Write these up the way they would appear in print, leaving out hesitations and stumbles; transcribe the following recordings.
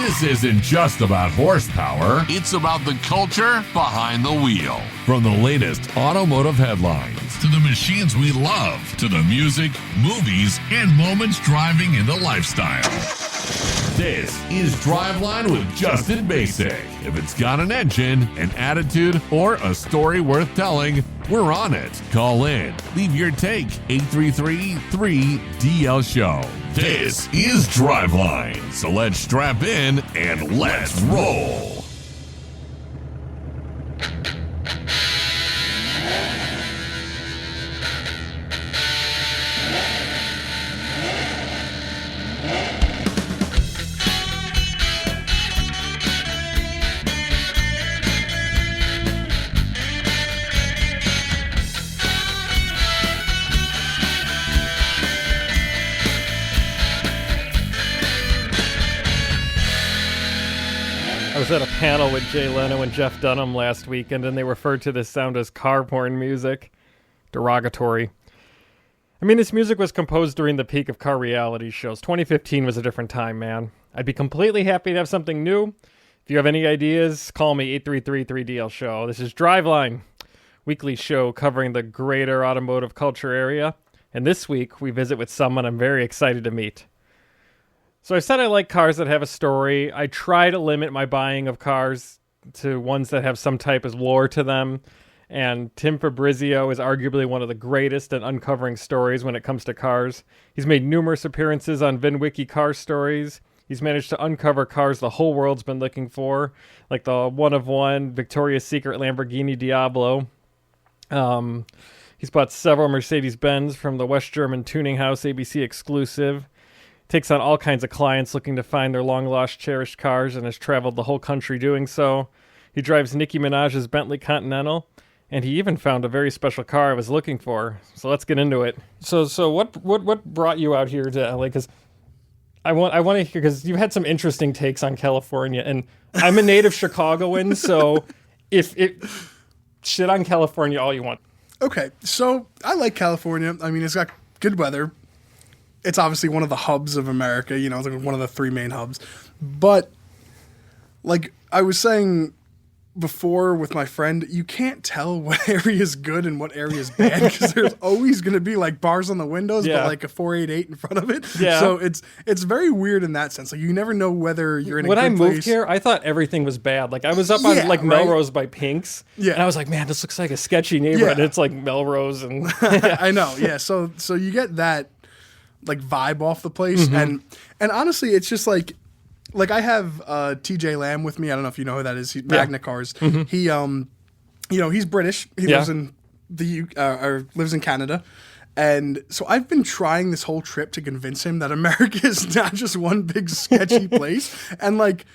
This isn't just about horsepower. It's about the culture behind the wheel. From the latest automotive headlines To the machines we love, to the music, movies, and moments driving into lifestyle. This is Driveline with Justin Basic. If it's got an engine, an attitude, or a story worth telling, we're on it. Call in. Leave your take. 833-3DL-SHOW. This is Driveline. So let's strap in and let's roll. I was at a panel with Jay Leno and Jeff Dunham last weekend, and they referred to this sound as car porn music. Derogatory. I mean, this music was composed during the peak of car reality shows. 2015 was a different time, man. I'd be completely happy to have something new. If you have any ideas, call me 833-3DL-SHOW. This is Driveline, weekly show covering the greater automotive culture area. And this week, we visit with someone I'm very excited to meet. So I said I like cars that have a story. I try to limit my buying of cars to ones that have some type of lore to them. And Tim Fabrizio is arguably one of the greatest at uncovering stories when it comes to cars. He's made numerous appearances on VinWiki Car Stories. He's managed to uncover cars the whole world's been looking for, like the one-of-one Victoria's Secret Lamborghini Diablo. He's bought several Mercedes-Benz from the West German tuning house ABC exclusive. Takes on all kinds of clients looking to find their long-lost cherished cars and has traveled the whole country doing so. He drives Nicki Minaj's Bentley Continental, and he even found a very special car I was looking for. So let's get into it. So what brought you out here to LA? Because I want to hear, because you've had some interesting takes on California, and I'm a native Chicagoan, so if it shit on California all you want. Okay, so I like California. I mean, it's got good weather. It's obviously one of the hubs of America, you know, it's like one of the three main hubs. But, like I was saying before with my friend, you can't tell what area is good and what area is bad because there's always going to be like bars on the windows, but like a 488 in front of it. Yeah. So it's very weird in that sense. Like you never know whether you're in a good place. When I moved here, I thought everything was bad. Like I was up on like Melrose by Pink's. Yeah. And I was like, man, this looks like a sketchy neighborhood. Yeah. It's like Melrose and I know. Yeah. So you get that like vibe off the place. Mm-hmm. And honestly, it's just like I have TJ Lamb with me. I don't know if you know who that is. He's Magna Cars. Mm-hmm. He you know, he's British. He lives in or lives in Canada. And so I've been trying this whole trip to convince him that America is not just one big sketchy place. And like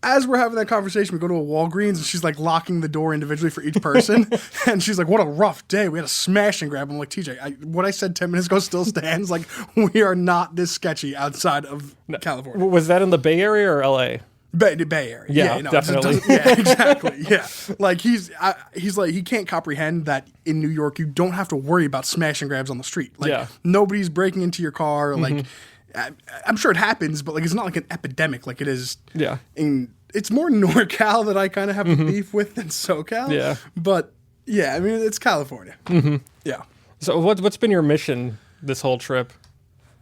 as we're having that conversation, we go to a Walgreens and she's like locking the door individually for each person. And she's like, what a rough day. We had a smash and grab. I'm like, TJ, what I said 10 minutes ago still stands. Like, we are not this sketchy outside of California. Was that in the Bay Area or LA? Bay Area. Yeah, no, definitely. Yeah, exactly. Yeah. Like, he's like, he can't comprehend that in New York, you don't have to worry about smash and grabs on the street. Like, nobody's breaking into your car. Like, I'm sure it happens, but like it's not like an epidemic like it is. Yeah. It's more NorCal that I kind of have a beef with than SoCal. Yeah. But yeah, I mean it's California. Mm-hmm. Yeah. So what's been your mission this whole trip?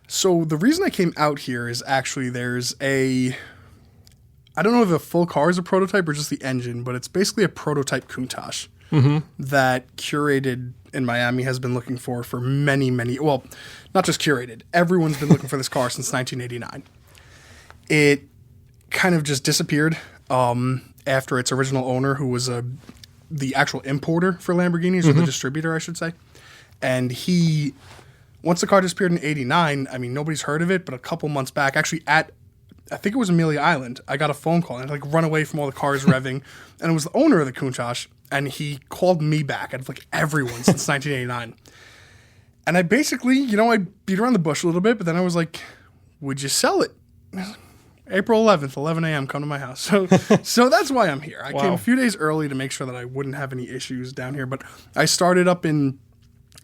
So the reason I came out here is actually there's I don't know if the full car is a prototype or just the engine, but it's basically a prototype Countach that Curated in Miami has been looking for many, well, not just Curated. Everyone's been looking for this car since 1989. It kind of just disappeared after its original owner, who was the actual importer for Lamborghinis, or the distributor, I should say. And once the car disappeared in 89, I mean, nobody's heard of it, but a couple months back, actually I think it was Amelia Island, I got a phone call, and I had like run away from all the cars revving, and it was the owner of the Countach, and he called me back out of like everyone since 1989. And I basically, you know, I beat around the bush a little bit, but then I was like, would you sell it? April 11th, 11 a.m., come to my house. So that's why I'm here. I came a few days early to make sure that I wouldn't have any issues down here, but I started up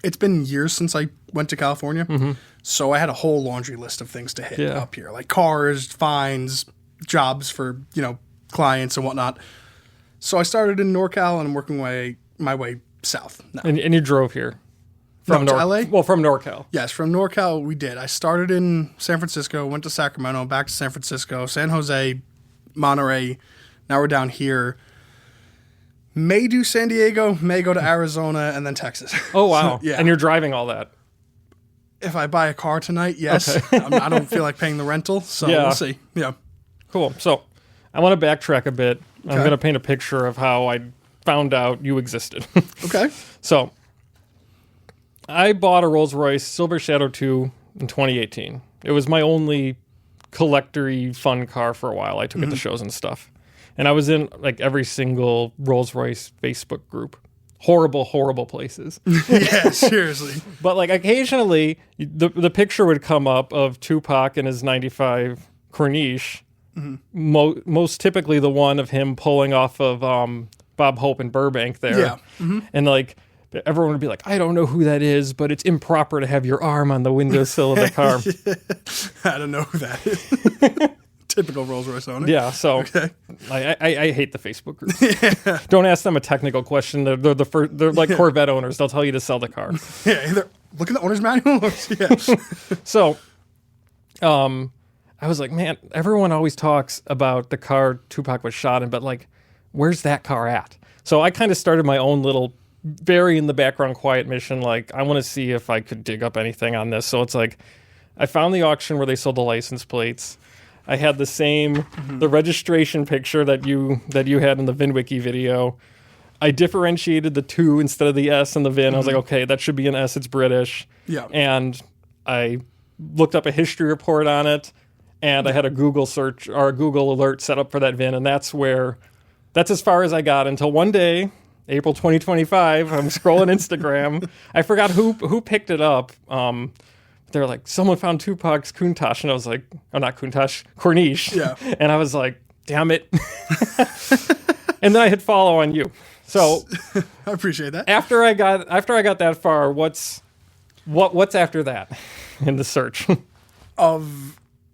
it's been years since I went to California, so I had a whole laundry list of things to hit up here, like cars, fines, jobs for, clients and whatnot. So I started in NorCal and I'm working my way south now. And you drove here? From to LA? Well, from NorCal. Yes, from NorCal we did. I started in San Francisco, went to Sacramento, back to San Francisco, San Jose, Monterey. Now we're down here. May do San Diego, may go to Arizona, and then Texas. Oh, wow. Yeah. And you're driving all that? If I buy a car tonight, yes. Okay. I don't feel like paying the rental, so we'll see. Yeah. Cool. So I want to backtrack a bit. I'm Okay. going to paint a picture of how I found out you existed. Okay. So I bought a Rolls-Royce Silver Shadow 2 in 2018. It was my only collector-y fun car for a while. I took it to shows and stuff. And I was in like every single Rolls-Royce Facebook group. Horrible, horrible places. Yeah, seriously. But like occasionally the picture would come up of Tupac and his 95 Corniche. Most typically the one of him pulling off of Bob Hope in Burbank there. Yeah. Mm-hmm. And like everyone would be like, I don't know who that is, but it's improper to have your arm on the windowsill of the car. I don't know who that is. Typical Rolls-Royce owner. Yeah, so Okay. I hate the Facebook group. Don't ask them a technical question. They're like Corvette owners. They'll tell you to sell the car. Yeah, either look at the owner's manual. Yeah. So, I was like, man, everyone always talks about the car Tupac was shot in, but like, where's that car at? So I kind of started my own little, very in the background, quiet mission. Like, I want to see if I could dig up anything on this. So it's like, I found the auction where they sold the license plates. I had the same, the registration picture that you had in the VinWiki video. I differentiated the 2 instead of the S in the VIN. I was like, okay, that should be an S. It's British. Yeah. And I looked up a history report on it, and I had a Google search or a Google alert set up for that VIN, and that's as far as I got until one day, April 2025. I'm scrolling Instagram. I forgot who picked it up. They're like, someone found Tupac's Countach, and I was like, oh, not Countach, Corniche. Yeah. And I was like, damn it. And then I hit follow on you. So I appreciate that. after I got that far, what's after that in the search?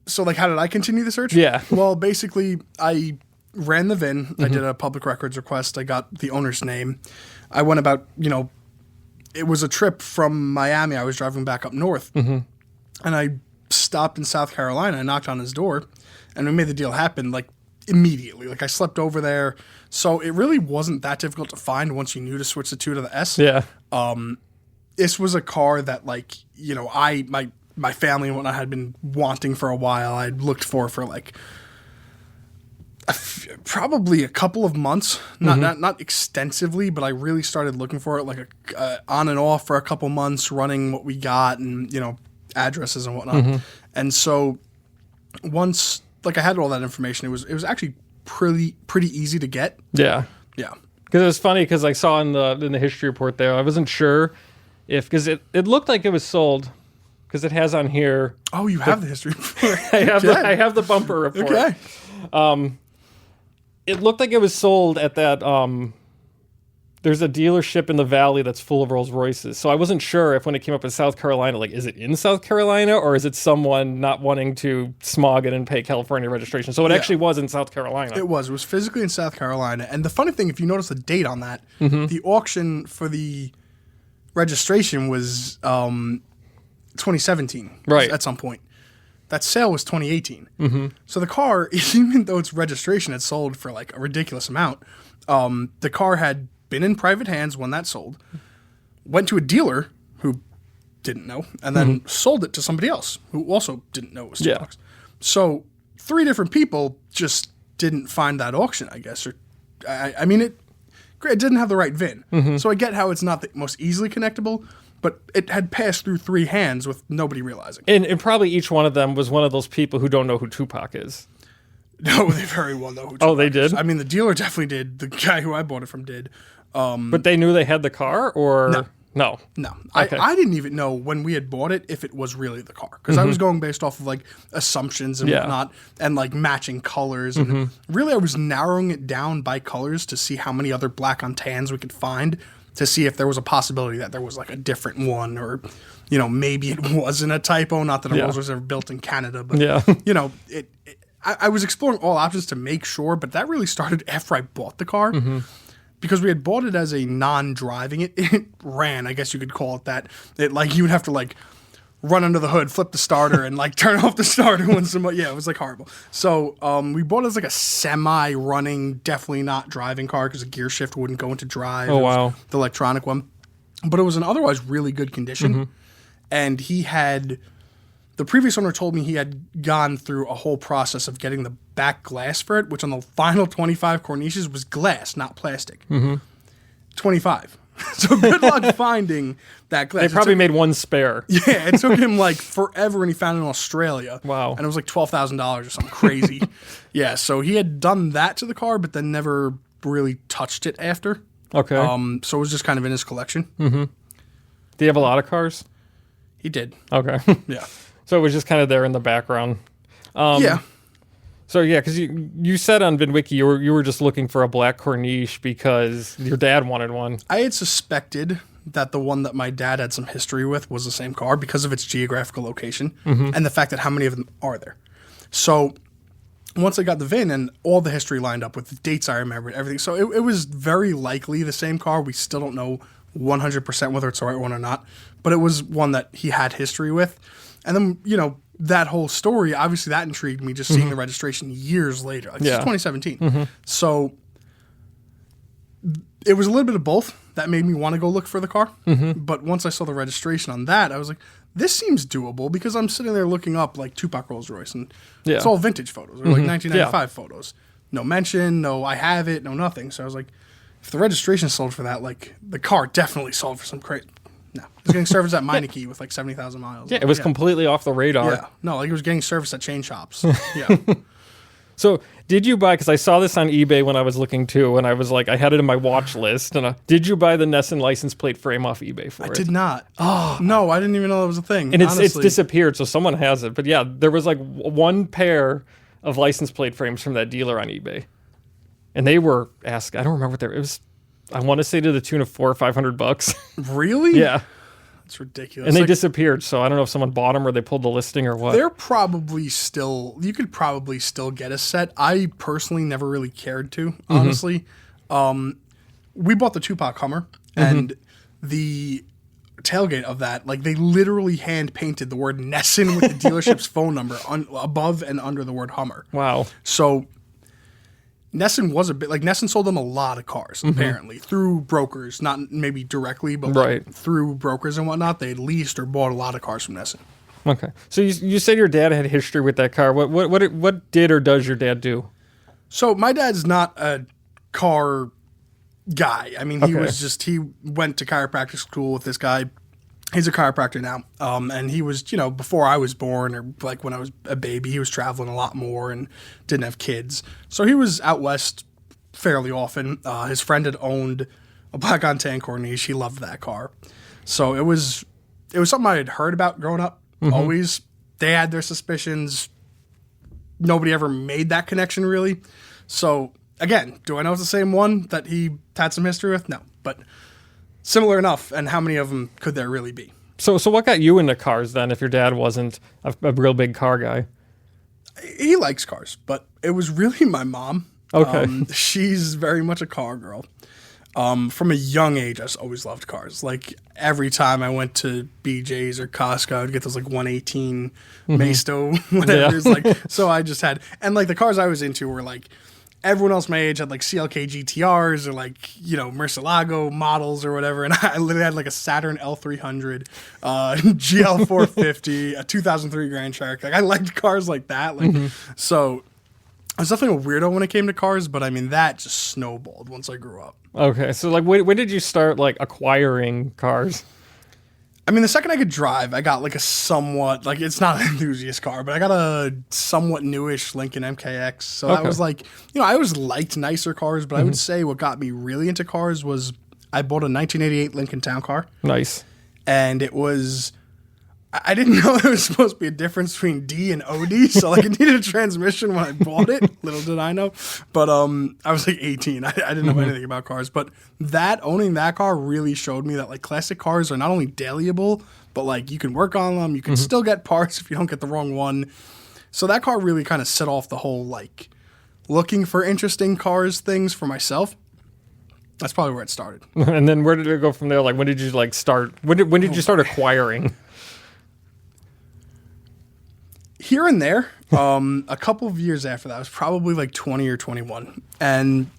So, like, how did I continue the search? Yeah. Well, basically, I ran the VIN. I did a public records request. I got the owner's name. I went about, it was a trip from Miami. I was driving back up north. And I stopped in South Carolina. I knocked on his door, and we made the deal happen, like, immediately. Like, I slept over there. So it really wasn't that difficult to find once you knew to switch the 2 to the S. Yeah. This was a car that, like, my family and whatnot had been wanting for a while. I'd looked for like probably a couple of months, not extensively, but I really started looking for it like on and off for a couple months, running what we got and addresses and whatnot. And so once like I had all that information, it was actually pretty easy to get. Yeah. Yeah. Because it was funny because I saw in the history report there, I wasn't sure because it looked like it was sold. Because it has on here. Oh, you have the history. I have the bumper report. Okay. It looked like it was sold at that. There's a dealership in the valley that's full of Rolls Royces. So I wasn't sure if when it came up in South Carolina, like, is it in South Carolina or is it someone not wanting to smog it and pay California registration? So it actually was in South Carolina. It was physically in South Carolina. And the funny thing, if you notice the date on that, the auction for the registration was 2017, right? At some point, that sale was 2018. So the car, even though its registration had sold for like a ridiculous amount, the car had been in private hands when that sold. Went to a dealer who didn't know, and then sold it to somebody else who also didn't know it was $2. So 3 different people just didn't find that auction, I guess. Or I mean, it didn't have the right VIN. So I get how it's not the most easily connectable. But it had passed through 3 hands with nobody realizing. And probably each one of them was one of those people who don't know who Tupac is. No, they very well know who Tupac Oh, they did? is. I mean, the dealer definitely did. The guy who I bought it from did. But they knew they had the car, or no? No. Okay. I didn't even know when we had bought it if it was really the car. Because I was going based off of, like, assumptions and whatnot and, like, matching colors. And really, I was narrowing it down by colors to see how many other black on tans we could find, to see if there was a possibility that there was like a different one, or, maybe it wasn't a typo. Not that a Rolls was ever built in Canada, but I was exploring all options to make sure, but that really started after I bought the car. Because we had bought it as a non-driving. It ran, I guess you could call it that. It like you would have to like run under the hood, flip the starter, and like turn off the starter when somebody. Yeah, it was like horrible. So we bought it as like a semi-running, definitely not driving car because the gear shift wouldn't go into drive. Oh wow, the electronic one, but it was in otherwise really good condition. And the previous owner told me he had gone through a whole process of getting the back glass for it, which on the final 25 Corniches was glass, not plastic. 25. So good luck finding that glass. They probably made one spare. Yeah, it took him like forever, and he found it in Australia. Wow. And it was like $12,000 or something crazy. Yeah, so he had done that to the car, but then never really touched it after. Okay. So it was just kind of in his collection. Do you have a lot of cars? He did. Okay. Yeah. So it was just kind of there in the background. Yeah. So yeah, because you said on VinWiki you were just looking for a black Corniche because your dad wanted one. I had suspected that the one that my dad had some history with was the same car because of its geographical location and the fact that how many of them are there. So once I got the VIN and all the history lined up with the dates I remembered, everything. So it was very likely the same car. We still don't know 100% whether it's the right one or not, but it was one that he had history with. And then, that whole story, obviously that intrigued me just seeing the registration years later. Like, this is 2017. So it was a little bit of both that made me want to go look for the car. But once I saw the registration on that, I was like, this seems doable because I'm sitting there looking up like Tupac Rolls-Royce and it's all vintage photos or like 1995 photos. No mention, no I have it, no nothing. So I was like, if the registration sold for that, like the car definitely sold for some crazy. No, it was getting serviced at Meineke with like 70,000 miles. Yeah, it was completely off the radar. Yeah, no, like it was getting serviced at chain shops. Yeah. So did you buy, because I saw this on eBay when I was looking too, and I was like, I had it in my watch list, and did you buy the Nesson license plate frame off eBay for it? I did not. Oh. No, I didn't even know that was a thing. And it's disappeared, so someone has it. But yeah, there was like one pair of license plate frames from that dealer on eBay. And they were asked, I don't remember what they were, it was, I want to say to the tune of $400 or $500. Really? Yeah. That's ridiculous. And they disappeared, so I don't know if someone bought them or they pulled the listing or what. They're probably still, you could probably still get a set. I personally never really cared to, honestly. We bought the Tupac Hummer, and the tailgate of that, like they literally hand painted the word Nesson with the dealership's phone number above and under the word Hummer. Wow. So Nesson was a bit like Nesson sold them a lot of cars apparently through brokers, not maybe directly, but like through brokers and whatnot. They leased or bought a lot of cars from Nesson. Okay, so you said your dad had history with that car. What did or does your dad do? So my dad's not a car guy. I mean, he went to chiropractic school with this guy. He's a chiropractor now. And he was, before I was born or like when I was a baby, he was traveling a lot more and didn't have kids. So he was out west fairly often. His friend had owned a black on tan Corniche. He loved that car. So it was something I had heard about growing up. Always. They had their suspicions. Nobody ever made that connection really. So again, do I know it's the same one that he had some history with? No, but similar enough, and how many of them could there really be? So what got you into cars then, if your dad wasn't a real big car guy? He likes cars, but it was really my mom. Okay. She's very much a car girl. From a young age, I just always loved cars. Like, every time I went to BJ's or Costco, I would get those, like, 118 Maisto, whatever. Yeah. Like, so I just had... And, like, the cars I was into were, like... Everyone else my age had like CLK GTRs or like, Murcielago models or whatever. And I literally had like a Saturn L300, GL 450, a 2003 Grand Cherokee. Like I liked cars like that. Like, so I was definitely a weirdo when it came to cars, but I mean, that just snowballed once I grew up. Okay. So like, when did you start like acquiring cars? I mean, the second I could drive, I got like a somewhat, like it's not an enthusiast car, but I got a somewhat newish Lincoln MKX. So that was like, I always liked nicer cars, but I would say what got me really into cars was I bought a 1988 Lincoln Town Car. Nice. And it was, I didn't know there was supposed to be a difference between D and OD. So like it needed a transmission when I bought it. Little did I know. But I was like 18. I didn't know anything about cars. But owning that car really showed me that like classic cars are not only dailyable, but like you can work on them. You can still get parts if you don't get the wrong one. So that car really kind of set off the whole, like, looking for interesting cars things for myself. That's probably where it started. And then where did it go from there? Like, when did you like start? When did you start acquiring? Here and there, a couple of years after that, I was probably like 20 or 21. And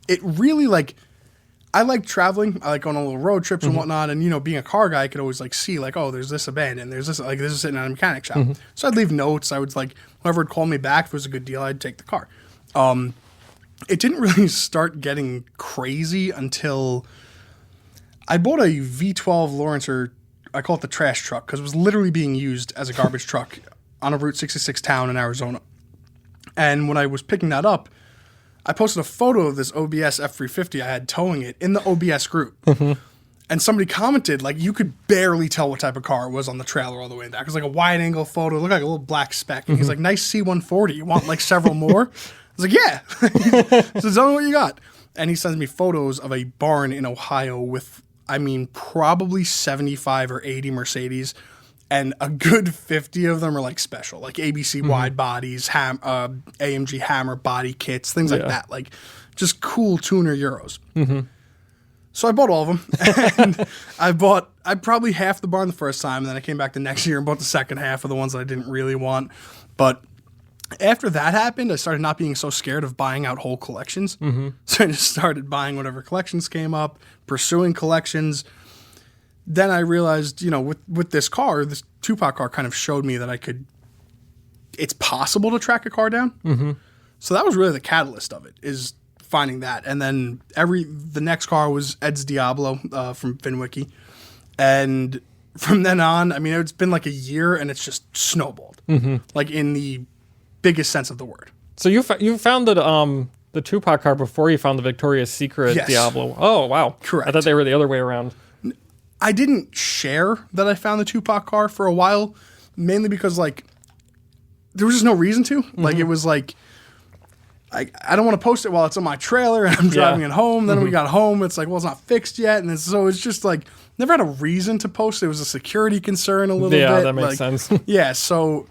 it really, like, I like traveling. I like going on little road trips and whatnot. And, you know, being a car guy, I could always, like, see, like, oh, there's this abandoned. There's this, like, this is sitting at a mechanic shop. So I'd leave notes. I would, like, whoever would call me back, if it was a good deal, I'd take the car. It didn't really start getting crazy until I bought a V12 Lawrencer. I call it the trash truck because it was literally being used as a garbage truck on a Route 66 town in Arizona. And when I was picking that up, I posted a photo of this OBS F350 I had towing it in the OBS group. And somebody commented, like, you could barely tell what type of car it was on the trailer all the way in back. It was like a wide angle photo. It looked like a little black speck. And he's like, nice C140. You want like several more? I was like, yeah. So tell me what you got. And he sends me photos of a barn in Ohio with, I mean, probably 75 or 80 Mercedes. And a good 50 of them are like special, like ABC wide bodies, AMG Hammer body kits, things like that. Like just cool tuner Euros. So I bought all of them. And I probably half the barn the first time. And then I came back the next year and bought the second half of the ones that I didn't really want. But after that happened, I started not being so scared of buying out whole collections. So I just started buying whatever collections came up, pursuing collections. Then I realized, you know, with this car, this Tupac car kind of showed me that it's possible to track a car down. So that was really the catalyst of it, is finding that. And then the next car was Ed's Diablo from VinWiki. And from then on, I mean, it's been like a year and it's just snowballed, like in the biggest sense of the word. So you found the Tupac car before you found the Victoria's Secret Diablo. Oh, wow. Correct. I thought they were the other way around. I didn't share that I found the Tupac car for a while, mainly because, like, there was just no reason to. Like, it was like, I don't want to post it while it's on my trailer and I'm driving it home. Then we got home, it's like, well, it's not fixed yet. And so it's just like, never had a reason to post it. It was a security concern a little bit. Yeah, that makes sense. Yeah, so,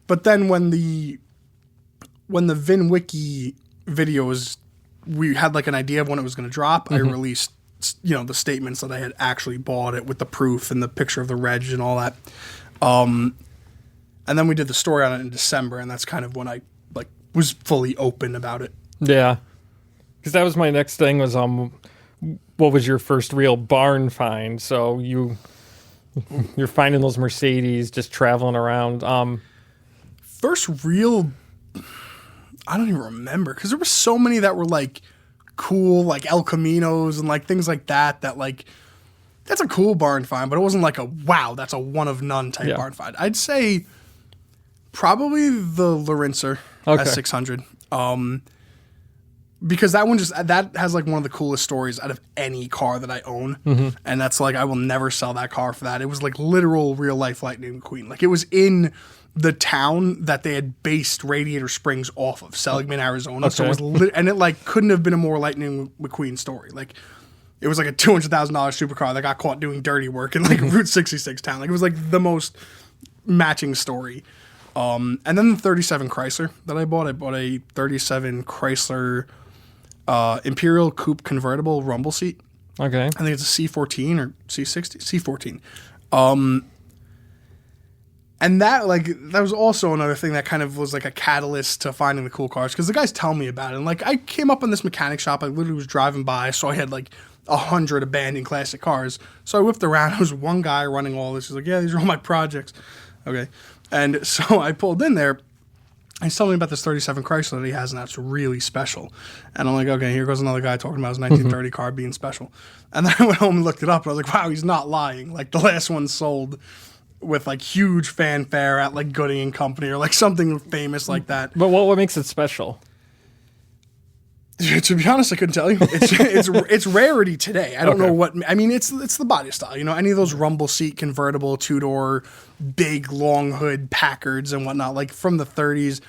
but then when the VinWiki videos, we had like an idea of when it was going to drop, I released, you know, the statements that I had actually bought it with the proof and the picture of the reg and all that. And then we did the story on it in December, and that's kind of when I like was fully open about it. Yeah. Because that was my next thing was, what was your first real barn find? So you're finding those Mercedes, just traveling around. First real, I don't even remember, because there were so many that were like cool, like El Caminos and like things like that like, that's a cool barn find, but it wasn't like a, wow, that's a one of none type barn find. I'd say probably the Lawrencer S600. Because that one that has like one of the coolest stories out of any car that I own. And that's like, I will never sell that car for that. It was like literal real life Lightning McQueen. Like it was in the town that they had based Radiator Springs off of, Seligman, Arizona. So it was and it like couldn't have been a more Lightning McQueen story. Like it was like a $200,000 supercar that got caught doing dirty work in like Route 66 town. Like it was like the most matching story. And then the 37 Chrysler that I bought a 37 Chrysler Imperial Coupe convertible rumble seat. Okay. I think it's a C14 or C60, C14. And that was also another thing that kind of was like a catalyst to finding the cool cars, because the guys tell me about it. And like I came up in this mechanic shop, I literally was driving by, so I had like 100 abandoned classic cars. So I whipped around. There was one guy running all this. He's like, yeah, these are all my projects. Okay. And so I pulled in there. He's telling me about this 37 Chrysler that he has, and that's really special. And I'm like, okay, here goes another guy talking about his 1930 car being special. And then I went home and looked it up, and I was like, wow, he's not lying. Like, the last one sold with, like, huge fanfare at, like, Gooding and Company or, like, something famous like that. But what makes it special? To be honest, I couldn't tell you. It's rarity today. I don't know what. I mean, it's the body style. You know, any of those rumble seat convertible 2-door, big long hood Packards and whatnot, like from the 30s.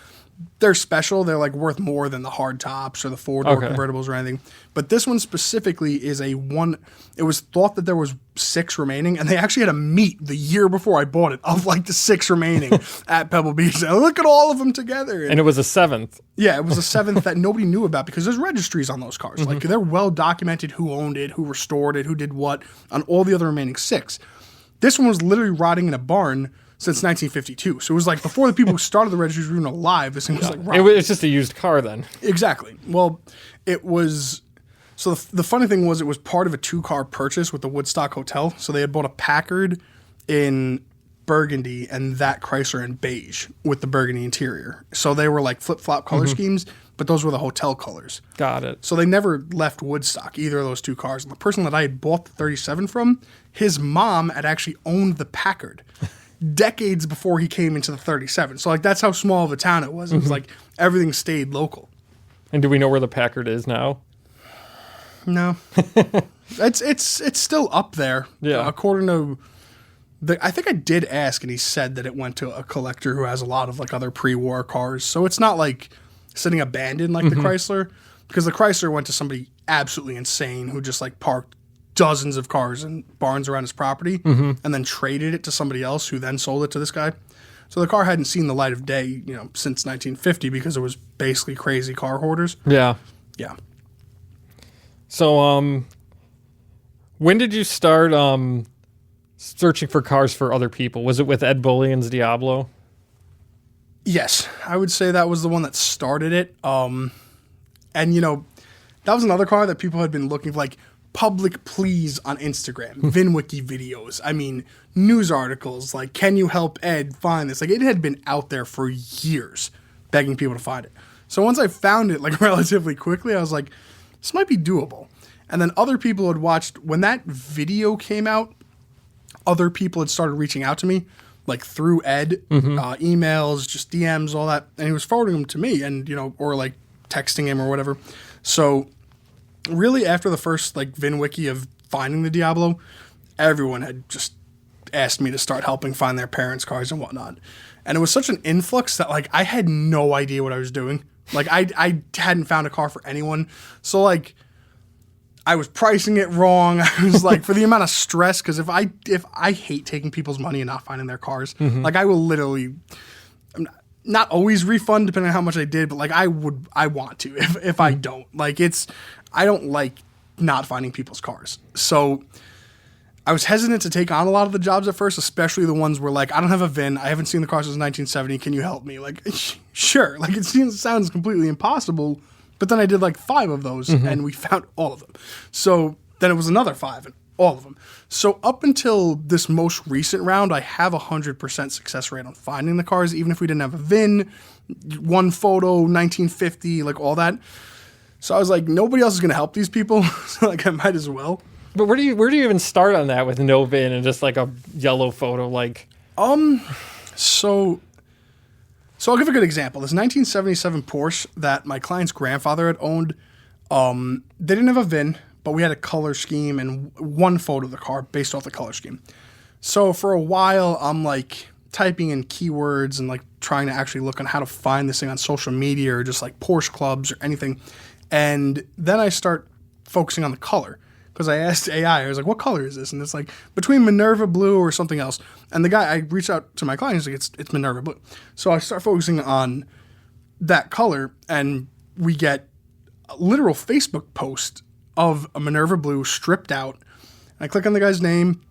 they're special. They're like worth more than the hard tops or the 4-door convertibles or anything. But this one specifically is a one. It was thought that there was 6 remaining, and they actually had a meet the year before I bought it of like the 6 remaining at Pebble Beach. And look at all of them together. And it was a 7th. Yeah, it was a 7th that nobody knew about because there's registries on those cars. Like they're well documented who owned it, who restored it, who did what on all the other remaining 6. This one was literally rotting in a barn since 1952. So it was like before the people who started the registries were even alive. This thing was like rotting. It's just a used car then. Exactly. Well, it was. So the funny thing was it was part of a 2-car purchase with the Woodstock Hotel. So they had bought a Packard in burgundy and that Chrysler in beige with the burgundy interior. So they were like flip-flop color schemes, but those were the hotel colors. Got it. So they never left Woodstock, either of those 2 cars. And the person that I had bought the 37 from, his mom had actually owned the Packard decades before he came into the 37. So like that's how small of a town it was. It was like everything stayed local. And do we know where the Packard is now? No. it's still up there. Yeah. According to I think I did ask, and he said that it went to a collector who has a lot of like other pre-war cars. So it's not like sitting abandoned like the Chrysler, because the Chrysler went to somebody absolutely insane who just like parked dozens of cars in barns around his property and then traded it to somebody else who then sold it to this guy. So the car hadn't seen the light of day, since 1950 because it was basically crazy car hoarders. Yeah. Yeah. So, when did you start searching for cars for other people? Was it with Ed Bullion's Diablo? Yes, I would say that was the one that started it. And that was another car that people had been looking for, like public pleas on Instagram, VinWiki videos. I mean, news articles like, "Can you help Ed find this?" Like it had been out there for years, begging people to find it. So once I found it, like relatively quickly, I was like, this might be doable. And then other people had watched when that video came out. Other people had started reaching out to me, like through Ed, emails, just DMs, all that, and he was forwarding them to me, and or like texting him or whatever. So really, after the first like VinWiki of finding the Diablo, everyone had just asked me to start helping find their parents' cars and whatnot, and it was such an influx that like I had no idea what I was doing. Like I hadn't found a car for anyone, so like I was pricing it wrong. I was like, for the amount of stress, because if I hate taking people's money and not finding their cars, like I will literally, not always refund depending on how much I did, but like I want to if I don't. Like I don't like not finding people's cars. So I was hesitant to take on a lot of the jobs at first, especially the ones where like, I don't have a VIN, I haven't seen the car since 1970, can you help me? Like, sure. Like it sounds completely impossible. But then I did like 5 of those and we found all of them. So then it was another 5 and all of them. So up until this most recent round, I have 100% success rate on finding the cars, even if we didn't have a VIN, one photo, 1950, like all that. So I was like, nobody else is going to help these people. So like I might as well. But where do you even start on that with no VIN and just like a yellow photo? Like, So I'll give a good example. This 1977 Porsche that my client's grandfather had owned, they didn't have a VIN, but we had a color scheme and one photo of the car based off the color scheme. So for a while, I'm like typing in keywords and like trying to actually look on how to find this thing on social media or just like Porsche clubs or anything. And then I start focusing on the color. Because I asked AI, I was like, what color is this? And it's like between Minerva blue or something else. And the guy, I reached out to my client, he's like, it's Minerva blue. So I start focusing on that color, and we get a literal Facebook post of a Minerva blue stripped out. And I click on the guy's name.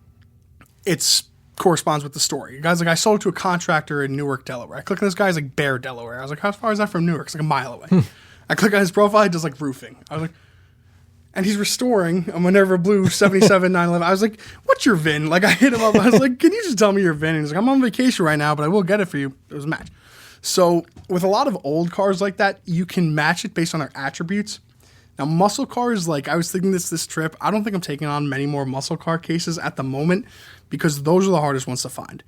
It corresponds with the story. The guy's like, I sold it to a contractor in Newark, Delaware. I click on this guy's like Bear, Delaware. I was like, how far is that from Newark? It's like a mile away. I click on his profile, he does like roofing. I was like, and he's restoring a Minerva Blue 77 911. I was like, what's your VIN? Like, I hit him up. I was like, can you just tell me your VIN? And he's like, I'm on vacation right now, but I will get it for you. It was a match. So with a lot of old cars like that, you can match it based on their attributes. Now, muscle cars, like I was thinking this trip, I don't think I'm taking on many more muscle car cases at the moment because those are the hardest ones to find.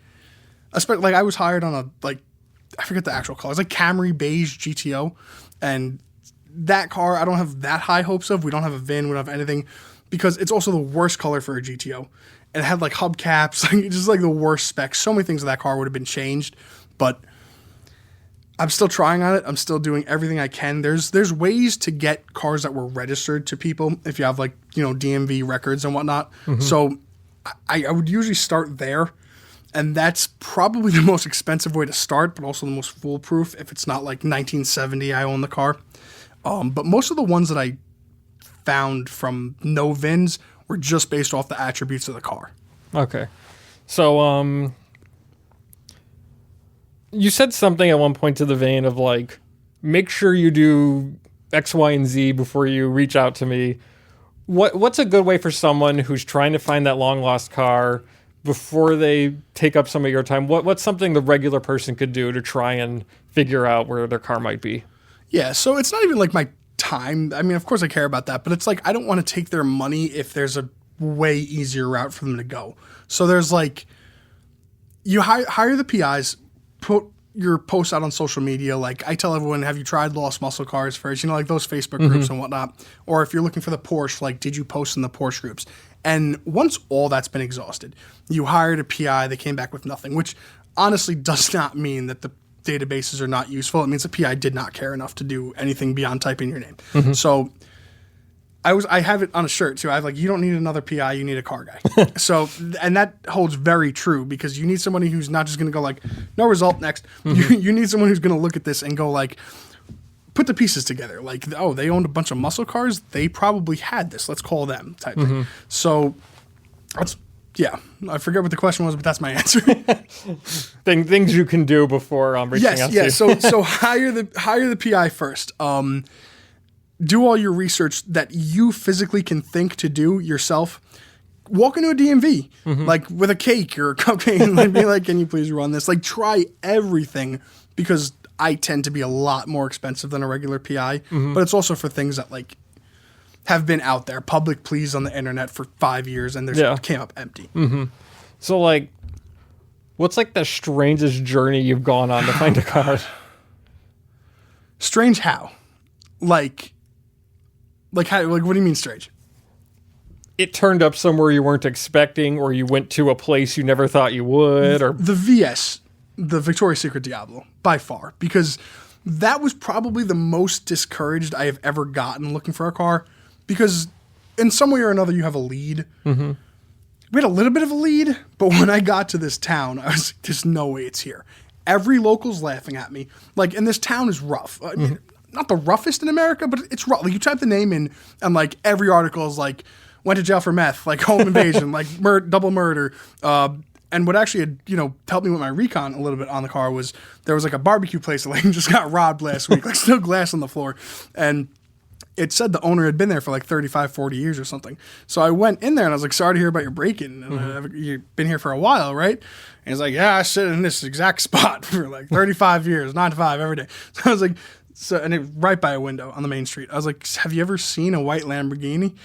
Especially, like I was hired on I forget the actual colors, like Camry Beige GTO. And that car, I don't have that high hopes of. We don't have a VIN. We don't have anything because it's also the worst color for a GTO. And it had like hubcaps, like just like the worst specs. So many things of that car would have been changed. But I'm still trying on it. I'm still doing everything I can. There's ways to get cars that were registered to people if you have like, DMV records and whatnot. So I would usually start there. And that's probably the most expensive way to start, but also the most foolproof if it's not like 1970 I own the car. But most of the ones that I found from no VINs were just based off the attributes of the car. Okay. So, you said something at one point to the vein of like, make sure you do X, Y, and Z before you reach out to me. What's a good way for someone who's trying to find that long lost car before they take up some of your time? What's something the regular person could do to try and figure out where their car might be? Yeah, so it's not even like my time. I mean, of course I care about that, but it's like I don't want to take their money if there's a way easier route for them to go. So there's like, you hire the PIs, put your posts out on social media. Like I tell everyone, have you tried lost muscle cars first? Like those Facebook groups and whatnot. Or if you're looking for the Porsche, like did you post in the Porsche groups? And once all that's been exhausted, you hired a PI, they came back with nothing, which honestly does not mean that the databases are not useful. It means the PI did not care enough to do anything beyond typing your name. So I have it on a shirt too. I have like, you don't need another PI, you need a car guy. So, and that holds very true because you need somebody who's not just going to go like, no result, next. You need someone who's going to look at this and go like, put the pieces together. Like, oh, they owned a bunch of muscle cars. They probably had this. Let's call them type thing. So that's, yeah, I forget what the question was, but that's my answer. Things you can do before reaching out to you. So hire the PI first. Do all your research that you physically can think to do yourself. Walk into a DMV, like with a cake or a cupcake, and be like, can you please run this? Like, try everything because I tend to be a lot more expensive than a regular PI, but it's also for things that like have been out there, public pleas on the internet for 5 years, and they came up empty. So like, what's like the strangest journey you've gone on to find a car? Strange how? Like how? Like what do you mean strange? It turned up somewhere you weren't expecting, or you went to a place you never thought you would, or the VS, the Victoria's Secret Diablo, by far, because that was probably the most discouraged I have ever gotten looking for a car, because in some way or another you have a lead. We had a little bit of a lead, but when I got to this town, I was like, there's no way it's here. Every local's laughing at me. Like, and this town is rough. I mean, not the roughest in America, but it's rough. Like, you type the name in, and like every article is like, went to jail for meth, like home invasion, like double murder. And what actually had, helped me with my recon a little bit on the car was there was like a barbecue place that like just got robbed last week, like still glass on the floor. And it said the owner had been there for like 35, 40 years or something. So I went in there and I was like, sorry to hear about your break-in. And you've been here for a while, right? And he's like, yeah, I sit in this exact spot for like 35 years, 9 to 5 every day. So I was like, and it right by a window on the main street. I was like, have you ever seen a white Lamborghini?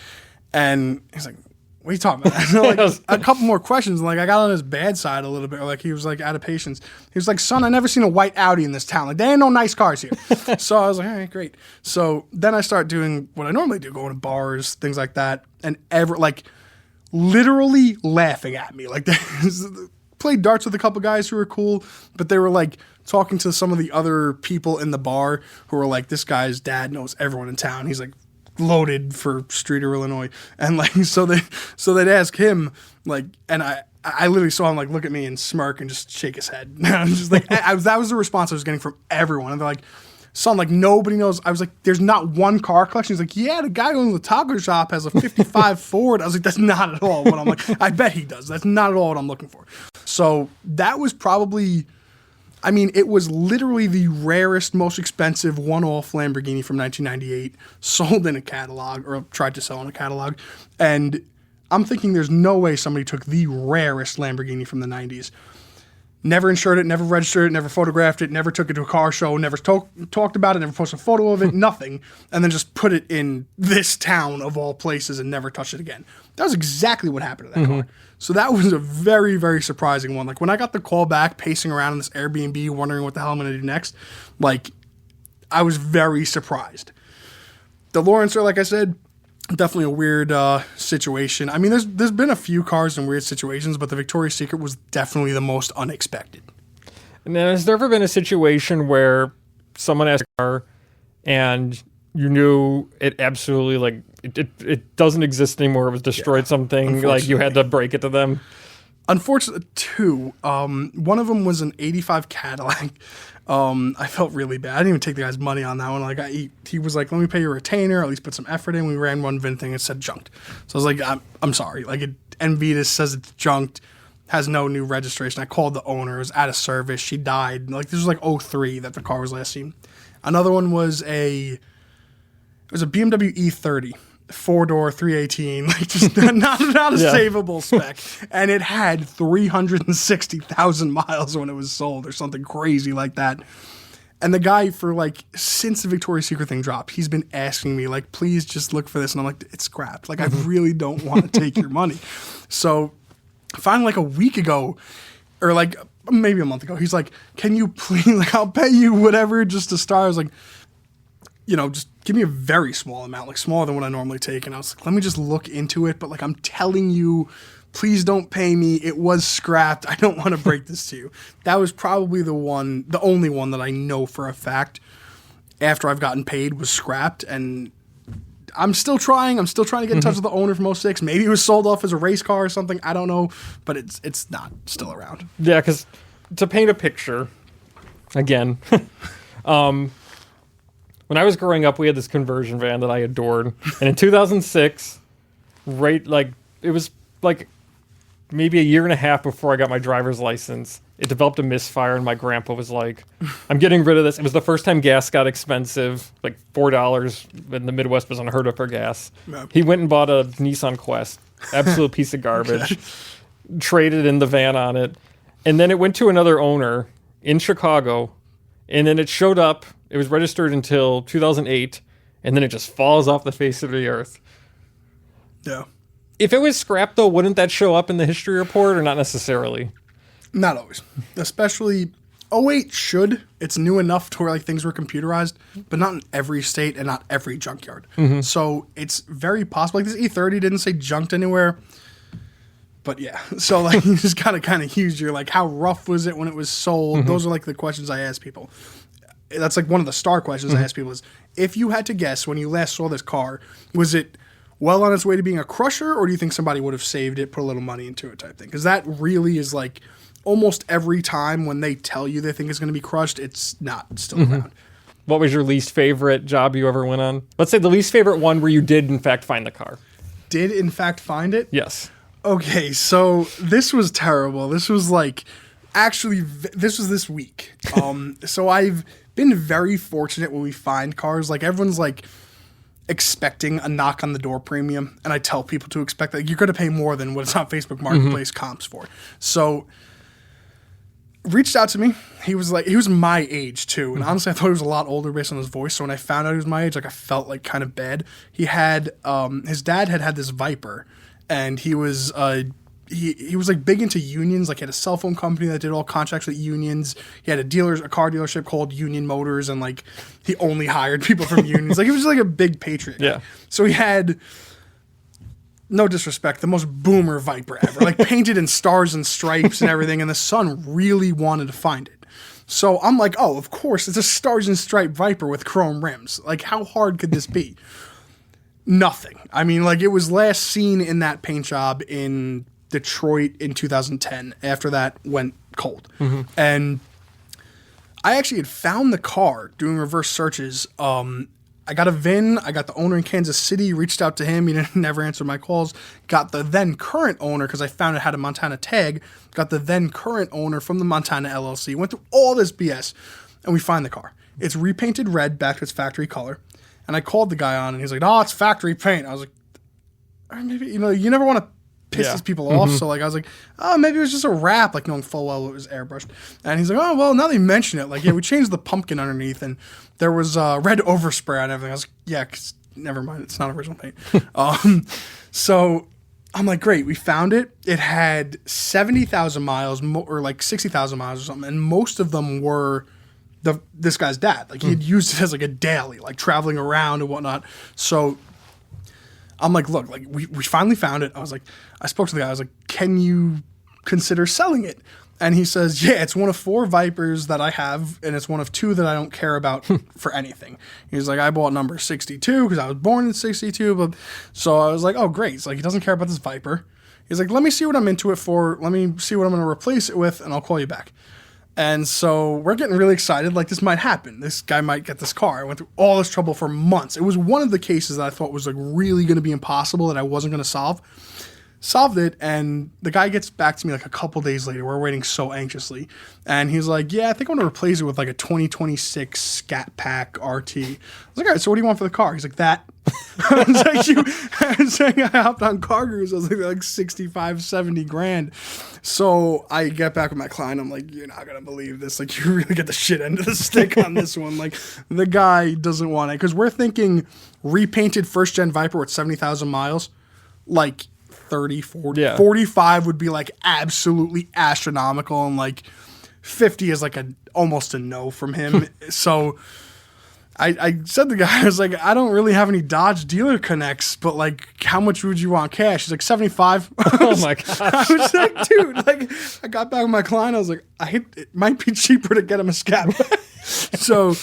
And he's like, what are you talking about? So like a couple more questions. And like I got on his bad side a little bit. Or like he was like out of patience. He was like, son, I never seen a white Audi in this town. Like there ain't no nice cars here. So I was like, all right, great. So then I start doing what I normally do, going to bars, things like that. And literally laughing at me. Like played darts with a couple guys who were cool, but they were like talking to some of the other people in the bar who were like, this guy's dad knows everyone in town. He's like loaded for Streeter, Illinois. And like, so they'd ask him like, and I literally saw him like look at me and smirk and just shake his head. And I was just like, that was the response I was getting from everyone. And they're like, son, like nobody knows. I was like, there's not one car collection. He's like, yeah, the guy who owns the taco shop has a 55 Ford. I was like, that's not at all what I'm like. I bet he does. That's not at all what I'm looking for. So that was probably, I mean, it was literally the rarest, most expensive one-off Lamborghini from 1998 sold in a catalog, or tried to sell in a catalog. And I'm thinking there's no way somebody took the rarest Lamborghini from the 90s. Never insured it, never registered it, never photographed it, never took it to a car show, never talked about it, never posted a photo of it, nothing. And then just put it in this town of all places and never touched it again. That was exactly what happened to that car. So that was a very, very surprising one. Like when I got the call back, pacing around in this Airbnb, wondering what the hell I'm going to do next, like I was very surprised. The Lawrencer, like I said, definitely a weird situation. I mean, there's been a few cars in weird situations, but the Victoria's Secret was definitely the most unexpected. Now, has there ever been a situation where someone asked a car and you knew it absolutely, like, it doesn't exist anymore. It was destroyed something. Like, you had to break it to them. Unfortunately, two. One of them was an 85 Cadillac. I felt really bad. I didn't even take the guy's money on that one. Like, he was like, let me pay your retainer, at least put some effort in. We ran one VIN thing, it said junked. So I was like, I'm sorry. Like, NVIDIA says it's junked, has no new registration. I called the owner. It was out of service. She died. Like, this was like 03 that the car was last seen. Another one was a BMW E30. 4-door, 318, like just not a savable spec. And it had 360,000 miles when it was sold or something crazy like that. And the guy, for like, since the Victoria's Secret thing dropped, he's been asking me, like, please just look for this. And I'm like, it's scrapped. Like, I really don't want to take your money. So finally, like a week ago, or like maybe a month ago, he's like, can you please, like, I'll pay you whatever just to start. I was like, you know, just give me a very small amount, like smaller than what I normally take. And I was like, let me just look into it. But like, I'm telling you, please don't pay me. It was scrapped. I don't want to break this to you. That was probably the only one that I know for a fact after I've gotten paid was scrapped. And I'm still trying. I'm still trying to get in touch with the owner from '06. Maybe it was sold off as a race car or something. I don't know. But it's not still around. Yeah, because to paint a picture, again, when I was growing up, we had this conversion van that I adored. And in 2006, it was like maybe a year and a half before I got my driver's license, it developed a misfire, and my grandpa was like, I'm getting rid of this. It was the first time gas got expensive, like $4 in the Midwest was unheard of for gas. Yep. He went and bought a Nissan Quest, absolute piece of garbage, traded in the van on it, and then it went to another owner in Chicago, and then it showed up. It was registered until 2008, and then it just falls off the face of the earth. Yeah. If it was scrapped, though, wouldn't that show up in the history report, or not necessarily? Not always. Especially, '08 should. It's new enough to where like things were computerized, but not in every state and not every junkyard. Mm-hmm. So it's very possible. Like this E30 didn't say junked anywhere. But yeah, so like you just gotta kind of use your like, how rough was it when it was sold? Mm-hmm. Those are like the questions I ask people. That's like one of the star questions I ask people is, if you had to guess when you last saw this car, was it well on its way to being a crusher, or do you think somebody would have saved it, put a little money into it type thing? Because that really is like almost every time when they tell you they think it's going to be crushed, it's not still around. What was your least favorite job you ever went on? Let's say the least favorite one where you did in fact find the car. Did in fact find it? Yes. Okay, so this was terrible. This was like, actually, this was this week. So I've been very fortunate when we find cars. Like everyone's like expecting a knock on the door premium, and I tell people to expect that. You're going to pay more than what it's on Facebook Marketplace comps for. So reached out to me. He was my age too, and honestly I thought he was a lot older based on his voice. So when I found out he was my age, like I felt like kind of bad. He had his dad had this Viper, and he was he was like big into unions. Like he had a cell phone company that did all contracts with unions. He had a car dealership called Union Motors, and like he only hired people from unions. Like he was just like a big patriot. Yeah. So he had, no disrespect, the most boomer Viper ever, like painted in stars and stripes and everything. And the son really wanted to find it. So I'm like, oh, of course, it's a stars and stripe Viper with chrome rims. Like how hard could this be? Nothing. I mean, like it was last seen in that paint job in Detroit in 2010. After that went cold. Mm-hmm. And I actually had found the car doing reverse searches. I got a VIN. I got the owner in Kansas City, reached out to him. He never answered my calls. Got the then current owner, because I found it had a Montana tag. Got the then current owner from the Montana LLC. Went through all this BS, and we find the car. It's repainted red back to its factory color. And I called the guy on, and he's like, "Oh, it's factory paint." I was like, maybe, you never want to piss these people off. So like I was like, oh, maybe it was just a wrap, like knowing full well it was airbrushed. And he's like, oh, well, now they mention it, like, yeah, we changed the pumpkin underneath, and there was red overspray on everything. I was like, yeah, 'cause never mind, it's not original paint. So I'm like, great, we found it. It had 70,000 miles or like 60,000 miles or something, and most of them were this guy's dad. Like he had used it as like a daily, like traveling around and whatnot. So I'm like, look, like we finally found it. I spoke to the guy. I was like, can you consider selling it? And he says, yeah, it's one of 4 Vipers that I have, and it's one of 2 that I don't care about for anything. He's like, I bought number 62 because I was born in 62. But so I was like, oh, great. It's like, he doesn't care about this Viper. He's like, let me see what I'm into it for. Let me see what I'm going to replace it with, and I'll call you back. And so we're getting really excited. Like, this might happen. This guy might get this car. I went through all this trouble for months. It was one of the cases that I thought was like really going to be impossible that I wasn't going to solve. Solved it, and the guy gets back to me like a couple days later. We're waiting so anxiously, and he's like, yeah, I think I'm going to replace it with like a 2026 Scat Pack RT. I was like, all right, so what do you want for the car? He's like, that. I was like, I hopped on Car Gurus. I was like 65, 70 grand. So I get back with my client. I'm like, you're not going to believe this. Like, you really get the shit end of the stick on this one. Like, the guy doesn't want it, because we're thinking repainted first-gen Viper with 70,000 miles, like 30, 40, 45 would be like absolutely astronomical, and like 50 is like almost a no from him. So I said to the guy, I was like, I don't really have any Dodge dealer connects, but like, how much would you want cash? He's like, 75. Oh my gosh. I was like, dude, like, I got back with my client. I was like, it might be cheaper to get him a Scat. So,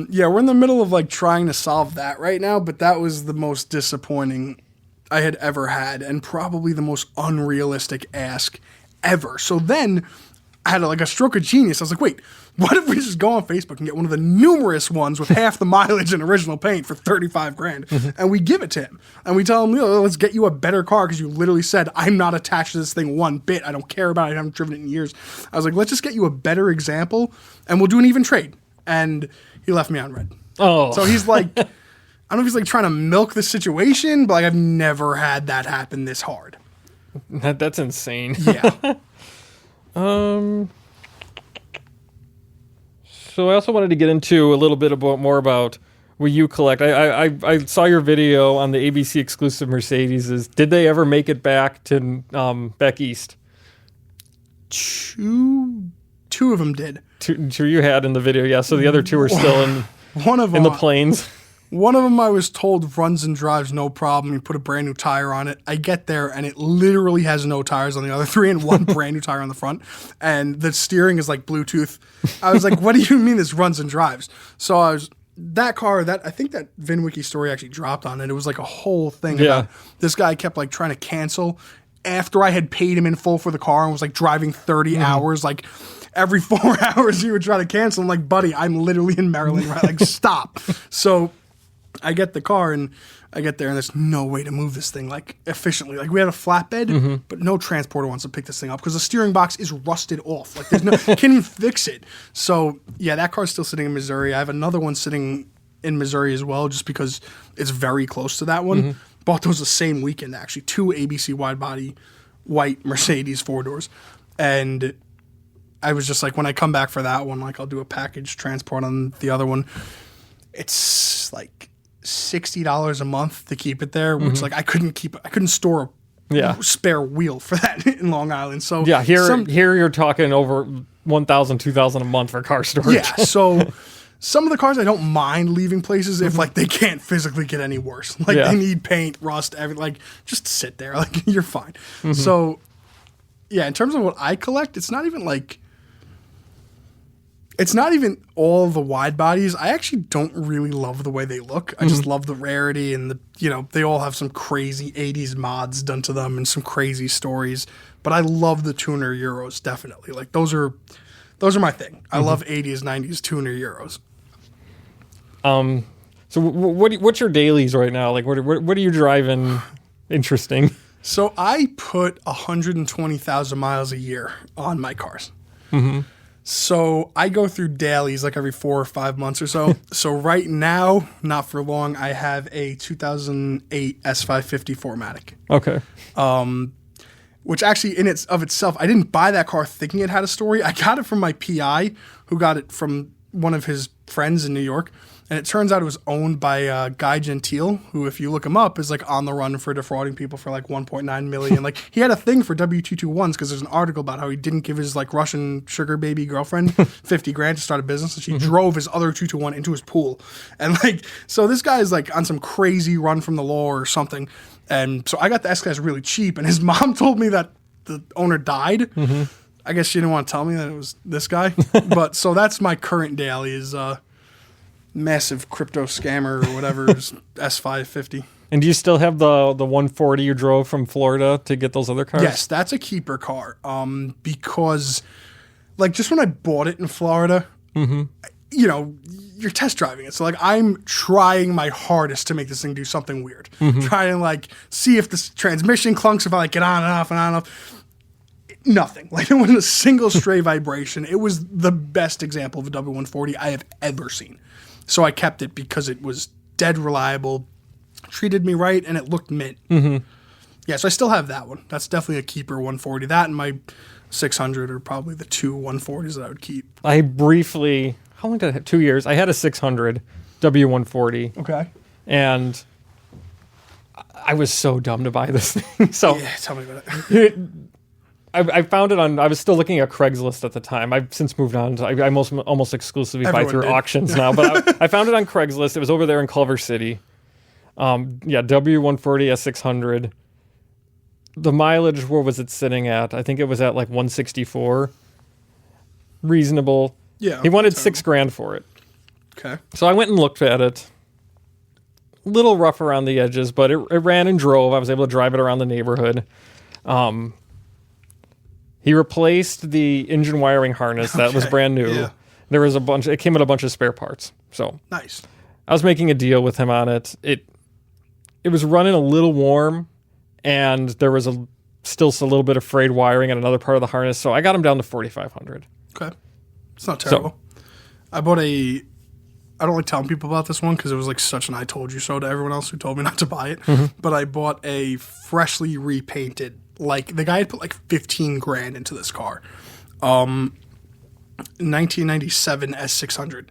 yeah, we're in the middle of like trying to solve that right now, but that was the most disappointing I had ever had, and probably the most unrealistic ask ever. So then I had like a stroke of genius. I was like, wait, what if we just go on Facebook and get one of the numerous ones with half the mileage and original paint for 35 grand, and we give it to him, and we tell him, let's get you a better car, because you literally said, I'm not attached to this thing one bit. I don't care about it. I haven't driven it in years. I was like, let's just get you a better example, and we'll do an even trade. And he left me on red. Oh. So he's like, I don't know if he's like trying to milk the situation, but like, I've never had that happen this hard. That's insane. Yeah. So I also wanted to get into a little bit more about what you collect. I saw your video on the ABC exclusive Mercedeses. Did they ever make it back to back east? Two of them did. Two you had in the video, yeah. So the other 2 are still in the planes. One of them I was told runs and drives no problem. You put a brand new tire on it. I get there and it literally has no tires on the other 3 and one brand new tire on the front. And the steering is like Bluetooth. I was like, what do you mean this runs and drives? So I think that VinWiki story actually dropped on it. It was like a whole thing about this guy kept like trying to cancel after I had paid him in full for the car and was like driving 30 hours, like every 4 hours he would try to cancel. I'm like, buddy, I'm literally in Maryland, right? Like, stop. So I get the car and I get there and there's no way to move this thing like efficiently. Like, we had a flatbed, but no transporter wants to pick this thing up because the steering box is rusted off. Like, there's no can't even fix it. So yeah, that car's still sitting in Missouri. I have another one sitting in Missouri as well, just because it's very close to that one. Bought those the same weekend, actually. 2 ABC wide body white Mercedes 4-doors. And I was just like, when I come back for that one, like, I'll do a package transport on the other one. It's like $60 a month to keep it there, which like I couldn't store a spare wheel for that in Long Island. So yeah, here you're talking over $1,000, $2,000 a month for car storage. Yeah, so some of the cars I don't mind leaving places if like they can't physically get any worse. Like they need paint, rust, everything. Like, just sit there. Like, you're fine. So yeah, in terms of what I collect, it's not even all the wide bodies. I actually don't really love the way they look. I just love the rarity and they all have some crazy 80s mods done to them and some crazy stories. But I love the tuner Euros, definitely. Like, those are my thing. I love 80s, 90s tuner Euros. So what's your dailies right now? Like, what are you driving interesting? So I put 120,000 miles a year on my cars. So I go through dailies like every 4 or 5 months or so. So right now, not for long, I have a 2008 S550 4MATIC. Okay. Which actually in itself, I didn't buy that car thinking it had a story. I got it from my PI, who got it from one of his friends in New York. And it turns out it was owned by Guy Gentile, who, if you look him up, is like on the run for defrauding people for like $1.9 million. Like, he had a thing for W221s because there's an article about how he didn't give his like Russian sugar baby girlfriend 50 grand to start a business, and she drove his other 221 into his pool. And like, so this guy is like on some crazy run from the law or something. And so I got the S-Class really cheap, and his mom told me that the owner died. I guess you didn't want to tell me that it was this guy. But so that's my current daily is massive crypto scammer or whatever S550. And do you still have the 140 you drove from Florida to get those other cars? Yes, that's a keeper car. Because like just when I bought it in Florida, you know, you're test driving it. So like I'm trying my hardest to make this thing do something weird. Trying to like see if this transmission clunks, if I like get on and off and on and off. Nothing. Like it wasn't a single stray vibration. It was the best example of a W140 I have ever seen. So I kept it because it was dead reliable, treated me right, and it looked mint. Yeah, so I still have that one. That's definitely a keeper 140. That and my 600 are probably the two 140s that I would keep. I briefly, how long did I have? 2 years. I had a 600 W140. Okay. And I was so dumb to buy this thing. So yeah, tell me about it. I found it on, I was still looking at Craigslist at the time. I've since moved on. I almost exclusively buy through auctions now. But I found it on Craigslist. It was over there in Culver City. Yeah, W140 S600. The mileage, where was it sitting at? I think it was at like 164. Reasonable. Yeah. He wanted $6,000 for it. Okay. So I went and looked at it. Little rough around the edges, but it ran and drove. I was able to drive it around the neighborhood. He replaced the engine wiring harness that was brand new. Yeah. There was it came with a bunch of spare parts. So Nice. I was making a deal with him on it. It was running a little warm, and there was still a little bit of frayed wiring on another part of the harness. So I got him down to $4,500. Okay. It's not terrible. I bought I don't like telling people about this one because it was like such an I told you so to everyone else who told me not to buy it. But I bought a freshly repainted, like the guy had put like $15,000 into this car. 1997 S600.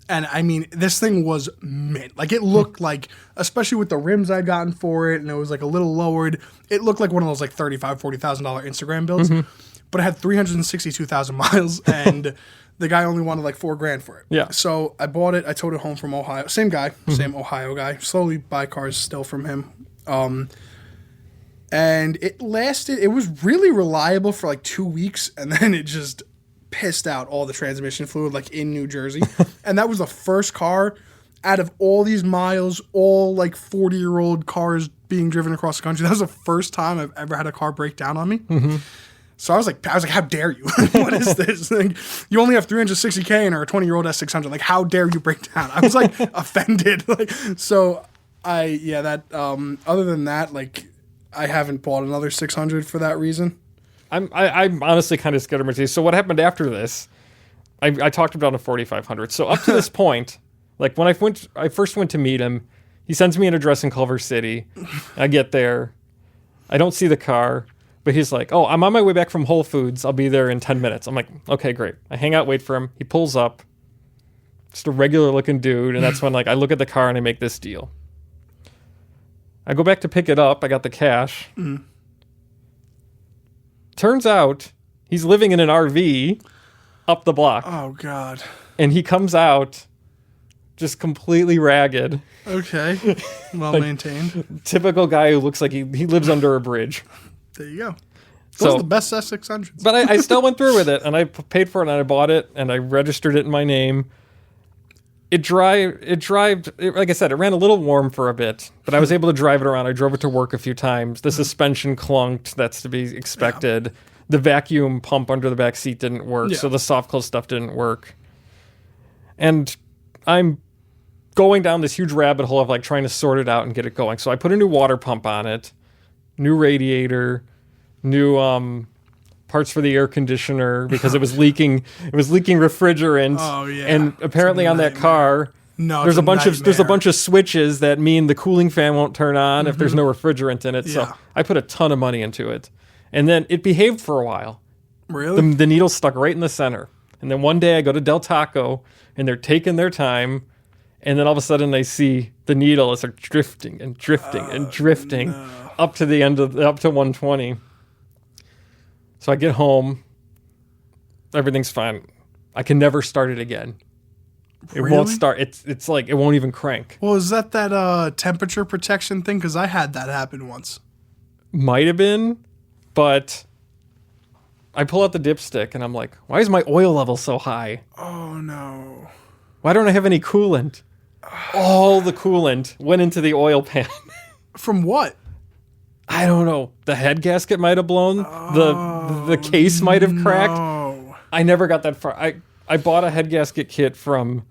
And I mean, this thing was mint. Like it looked like, especially with the rims I'd gotten for it, and it was like a little lowered, it looked like one of those like $35,000, $40,000 Instagram builds. But it had 362,000 miles, and the guy only wanted like $4,000 for it. Yeah. So I bought it. I towed it home from Ohio. Same guy, same Ohio guy. Slowly buy cars still from him. And it lasted. It was really reliable for like 2 weeks, and then it just pissed out all the transmission fluid like in New Jersey. And that was the first car out of all these miles, all like 40-year-old cars being driven across the country. That was the first time I've ever had a car break down on me. So I was like, how dare you? What is this? Like, you only have 360K and are a 20-year-old S600. Like, how dare you break down? I was like offended. Like, so other than that, like, I haven't bought another 600 for that reason. I'm honestly kind of scared of Mercedes. So what happened after this? I talked about a 4,500. So up to this point, like when I first went to meet him, he sends me an address in Culver City. I get there, I don't see the car. But he's like, oh, I'm on my way back from Whole Foods. I'll be there in 10 minutes. I'm like, okay, great. I hang out, wait for him. He pulls up. Just a regular looking dude. And that's when like I look at the car and I make this deal. I go back to pick it up. I got the cash. Turns out he's living in an RV up the block. Oh, God. And he comes out just completely ragged. Okay. Well maintained. Typical guy who looks like he lives under a bridge. There you go. Those are the best S600s. But I still went through with it, and I paid for it, and I bought it, and I registered it in my name. Like I said, it ran a little warm for a bit, but I was able to drive it around. I drove it to work a few times. The suspension clunked. That's to be expected. Yeah. The vacuum pump under the back seat didn't work, so the soft close stuff didn't work. And I'm going down this huge rabbit hole of like trying to sort it out and get it going. So I put a new water pump on it. New radiator, new parts for the air conditioner because it was leaking. It was leaking refrigerant. Oh yeah. And apparently on that car, there's a bunch of switches that mean the cooling fan won't turn on if there's no refrigerant in it. Yeah. So I put a ton of money into it, and then it behaved for a while. Really? The needle stuck right in the center, and then one day I go to Del Taco and they're taking their time. And then all of a sudden I see the needle is like drifting and drifting and drifting up to the end up to 120. So I get home. Everything's fine. I can never start it again. It won't start. It's like it won't even crank. Well, is that temperature protection thing? Because I had that happen once. Might have been, but I pull out the dipstick, and I'm like, why is my oil level so high? Oh, no. Why don't I have any coolant? All the coolant went into the oil pan. From what? I don't know. The head gasket might have blown. The case might have cracked. No. I never got that far. I bought a head gasket kit from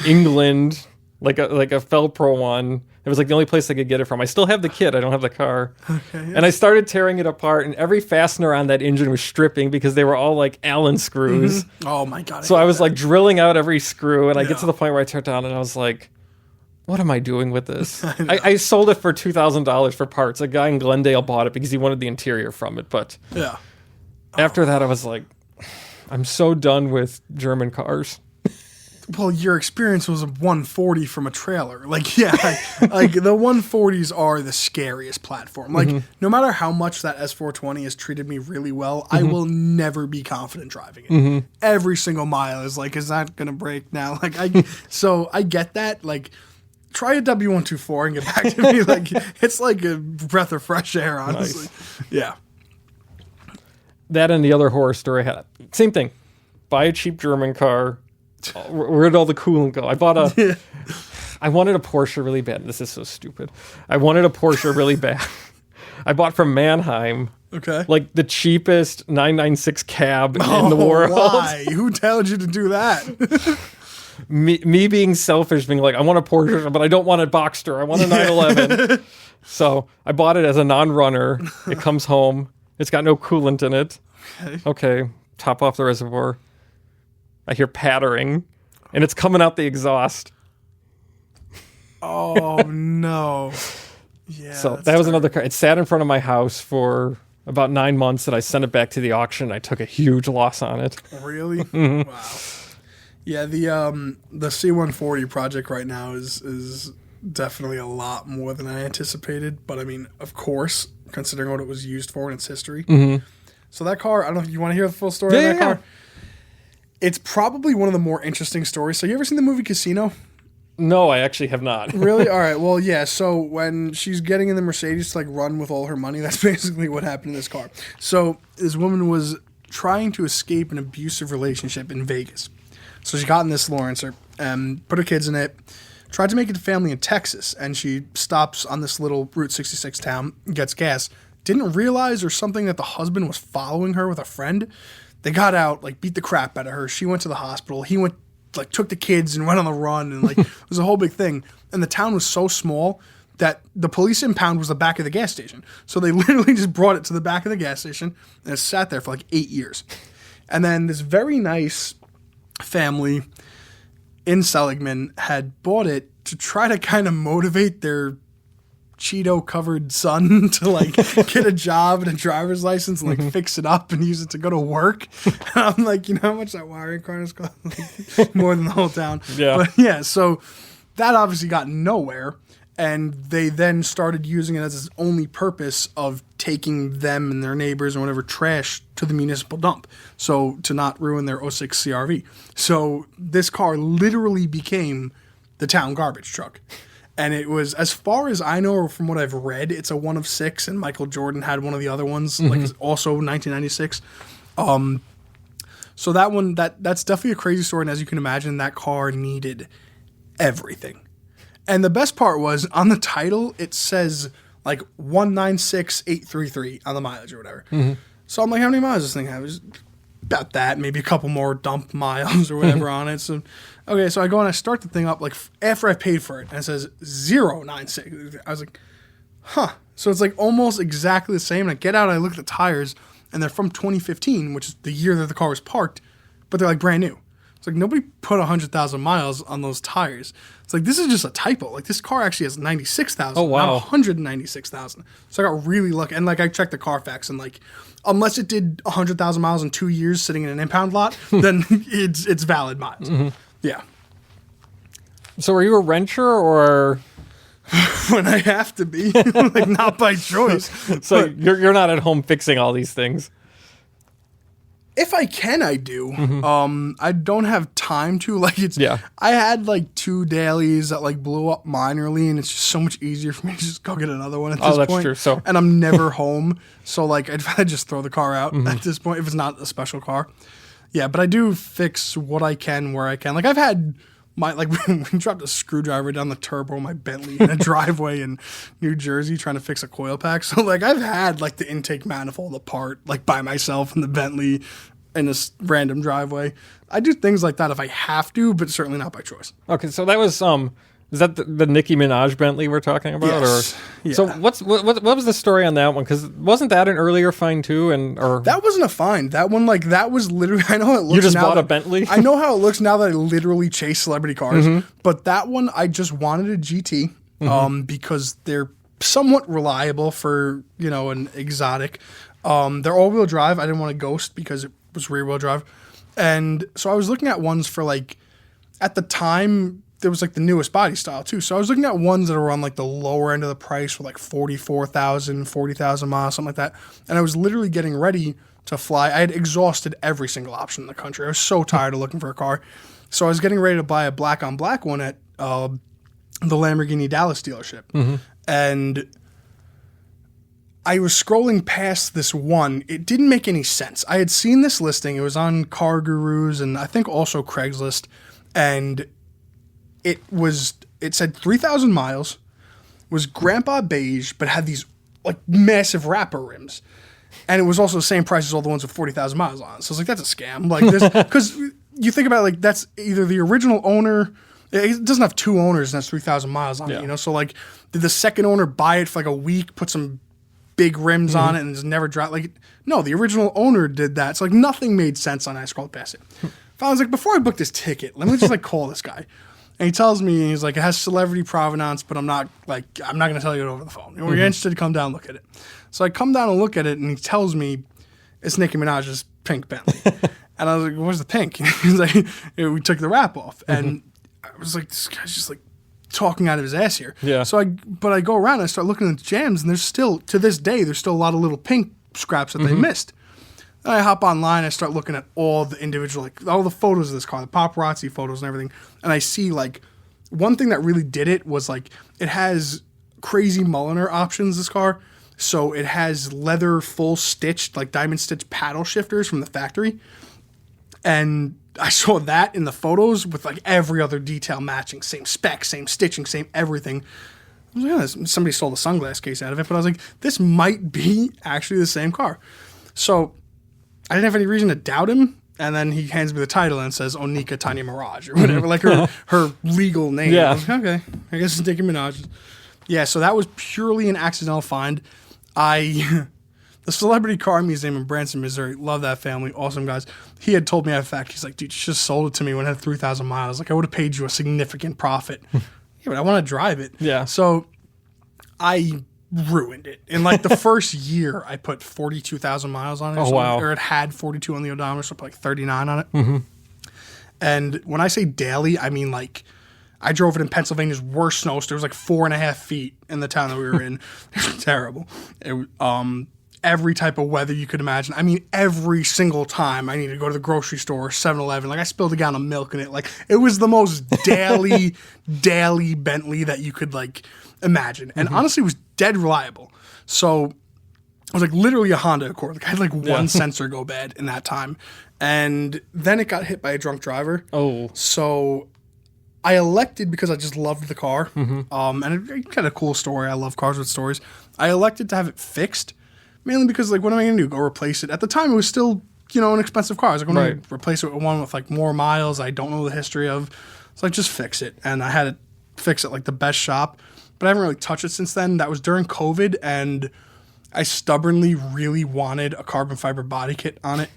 England, like a Felpro one. It was like the only place I could get it from. I still have the kit. I don't have the car. Okay, yes. And I started tearing it apart, and every fastener on that engine was stripping because they were all like Allen screws. Mm-hmm. Oh my God. So I was like drilling out every screw, and I get to the point where I tear it down, and I was like, what am I doing with this? I sold it for $2,000 for parts. A guy in Glendale bought it because he wanted the interior from it. But after that, I was like, I'm so done with German cars. Well, your experience was a 140 from a trailer. Like, yeah, like the 140s are the scariest platform. Like, no matter how much that S420 has treated me really well, I will never be confident driving it. Every single mile is like, is that gonna break now? Like, so I get that. Like, try a W124 and get back to me. Like, it's like a breath of fresh air, honestly. Nice. Yeah. That and the other horror story I had. Same thing. Buy a cheap German car. Where'd all the coolant go? I wanted a Porsche really bad. This is so stupid. I wanted a Porsche really bad. I bought from Mannheim. Okay. Like the cheapest 996 cab in the world. Why? Who told you to do that? me being selfish, being like, I want a Porsche, but I don't want a Boxster. I want a 911. So I bought it as a non-runner. It comes home. It's got no coolant in it. Okay. Top off the reservoir. I hear pattering, and it's coming out the exhaust. Oh, no. Yeah. So that was another car. It sat in front of my house for about 9 months, and I sent it back to the auction. I took a huge loss on it. Really? Wow. Yeah, the C-140 project right now is definitely a lot more than I anticipated. But, I mean, of course, considering what it was used for in its history. So that car, I don't know if you want to hear the full story of that car. It's probably one of the more interesting stories. So you ever seen the movie Casino? No, I actually have not. Really? All right. Well, yeah. So when she's getting in the Mercedes to like run with all her money, that's basically what happened in this car. So this woman was trying to escape an abusive relationship in Vegas. So she got in this Lawrencer, put her kids in it, tried to make it to family in Texas, and she stops on this little Route 66 town, gets gas, didn't realize or something that the husband was following her with a friend. They got out, like, beat the crap out of her. She went to the hospital. He went, like, took the kids and went on the run. And, like, it was a whole big thing. And the town was so small that the police impound was the back of the gas station. So they literally just brought it to the back of the gas station. And it sat there for, like, 8 years. And then this very nice family in Seligman had bought it to try to kind of motivate their Cheeto-covered son to, like, get a job and a driver's license and, like, fix it up and use it to go to work. And I'm like, you know how much that wiring harness cost? Like, more than the whole town. Yeah. But, yeah, so that obviously got nowhere. And they then started using it as its only purpose of taking them and their neighbors and whatever trash to the municipal dump. So to not ruin their '06 CRV. So this car literally became the town garbage truck. And it was, as far as I know, or from what I've read, it's a 1 of 6, and Michael Jordan had one of the other ones, like also 1996. So that one, that's definitely a crazy story. And as you can imagine, that car needed everything. And the best part was, on the title, it says like 196,833 on the mileage or whatever. So I'm like, how many miles does this thing have? It's about that, maybe a couple more dump miles or whatever on it. So, okay, so I go and I start the thing up, like, after I paid for it, and it says 096. I was like, huh. So it's like almost exactly the same. And I get out and I look at the tires, and they're from 2015, which is the year that the car was parked, but they're like brand new. It's like nobody put 100,000 miles on those tires. It's like, this is just a typo. Like, this car actually has 96,000, oh, wow, not 196,000. So I got really lucky. And, like, I checked the Carfax, and, like, unless it did 100,000 miles in 2 years sitting in an impound lot, then it's valid miles. Yeah. So are you a renter or? When I have to be, like, not by choice. So you're not at home fixing all these things. If I can, I do. I don't have time to. Yeah. I had like 2 dailies that like blew up minorly, and it's just so much easier for me to just go get another one at this point. Oh, that's true. So, and I'm never home, so like I'd rather just throw the car out at this point if it's not a special car. Yeah, but I do fix what I can where I can. Like I've had we dropped a screwdriver down the turbo of my Bentley in a driveway in New Jersey trying to fix a coil pack. So like I've had like the intake manifold apart like by myself in the Bentley in this random driveway. I do things like that if I have to, but certainly not by choice. okay, so that was is that the Nicki Minaj Bentley we're talking about? Yes. Or Yeah. so what was the story on that one? Because wasn't that an earlier find too? Or That wasn't a find. That one, like, that was literally. I know how it looks. You just now bought that- a Bentley? I know how it looks now that I literally chase celebrity cars. But that one, I just wanted a GT, because they're somewhat reliable for an exotic. They're all-wheel drive. I didn't want a Ghost because it was rear-wheel drive, and so I was looking at ones for like, at the time. There was like the newest body style too. So I was looking at ones that were on like the lower end of the price for like 44,000, 40,000 miles, something like that. And I was literally getting ready to fly. I had exhausted every single option in the country. I was so tired of looking for a car. So I was getting ready to buy a black on black one at the Lamborghini Dallas dealership. And I was scrolling past this one. It didn't make any sense. I had seen this listing. It was on Car Gurus and I think also Craigslist. And it said 3,000 miles, was grandpa beige, but had these like massive wrapper rims. And it was also the same price as all the ones with 40,000 miles on. So I was like, that's a scam. Like this, because you think about it, like that's either the original owner, it doesn't have 2 owners and that's 3,000 miles on it, So like, did the second owner buy it for like a week, put some big rims on it and just never dropped? Like, no, the original owner did that. So like nothing made sense on it. I scrolled past it. I was like, before I book this ticket, let me just like call this guy. And he tells me, he's like, it has celebrity provenance, but I'm not going to tell you it over the phone. You're interested, come down and look at it. So I come down and look at it, and he tells me it's Nicki Minaj's pink Bentley. And I was like, where's the pink? He's like, we took the wrap off. And I was like, this guy's just like talking out of his ass here. Yeah. So I go around and I start looking at the jams, and there's still, to this day, there's still a lot of little pink scraps that they missed. Then I hop online, I start looking at all the individual, like all the photos of this car, the paparazzi photos and everything. And I see like one thing that really did it was like it has crazy Mulliner options, this car. So it has leather full stitched, like diamond stitch paddle shifters from the factory. And I saw that in the photos with like every other detail matching, same spec, same stitching, same everything. I was like, somebody stole the sunglass case out of it, but I was like, this might be actually the same car. So I didn't have any reason to doubt him. And then he hands me the title and says Onika Tanya Mirage or whatever, like her legal name. Yeah. I was like, okay, I guess it's Nicki Minaj. Yeah, so that was purely an accidental find. The Celebrity Car Museum in Branson, Missouri, love that family, awesome guys. He had told me that fact. He's like, dude, you just sold it to me when it had 3,000 miles. Like, I would have paid you a significant profit. Yeah, but I want to drive it. Yeah. So I ruined it. In like the first year, I put 42,000 miles on it. Oh, wow. Or it had 42 on the odometer, so I put like 39 on it. And when I say daily, I mean like I drove it in Pennsylvania's worst snowstorm. It was like 4.5 feet in the town that we were in. It was terrible. Every type of weather you could imagine. I mean, every single time I needed to go to the grocery store, 7-Eleven, like I spilled a gallon of milk in it. Like it was the most daily Bentley that you could like imagine. And honestly, it was dead reliable. So it was like literally a Honda Accord. Like I had like one sensor go bad in that time. And then it got hit by a drunk driver. Oh. So I elected, because I just loved the car, and it had a cool story. I love cars with stories. I elected to have it fixed, mainly because, like, what am I going to do? Go replace it? At the time, it was still, an expensive car. I was like, I'm going to replace it with one with, like, more miles I don't know the history of. So I just fix it. And I had it fix it, like, the best shop. But I haven't really touched it since then. That was during COVID, and I stubbornly really wanted a carbon fiber body kit on it.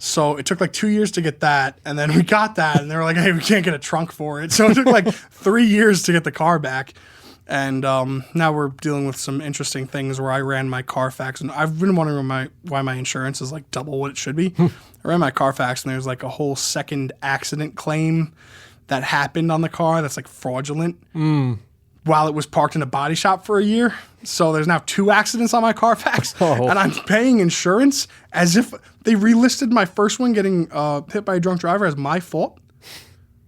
So it took like 2 years to get that, and then we got that, and they were like, hey, we can't get a trunk for it. So it took like 3 years to get the car back. And now we're dealing with some interesting things where I ran my Carfax, and I've been wondering why my insurance is like double what it should be. I ran my Carfax, and there's like a whole second accident claim that happened on the car that's like fraudulent. while it was parked in a body shop for a year. So there's now 2 accidents on my Carfax, and I'm paying insurance as if they relisted my first one getting hit by a drunk driver as my fault.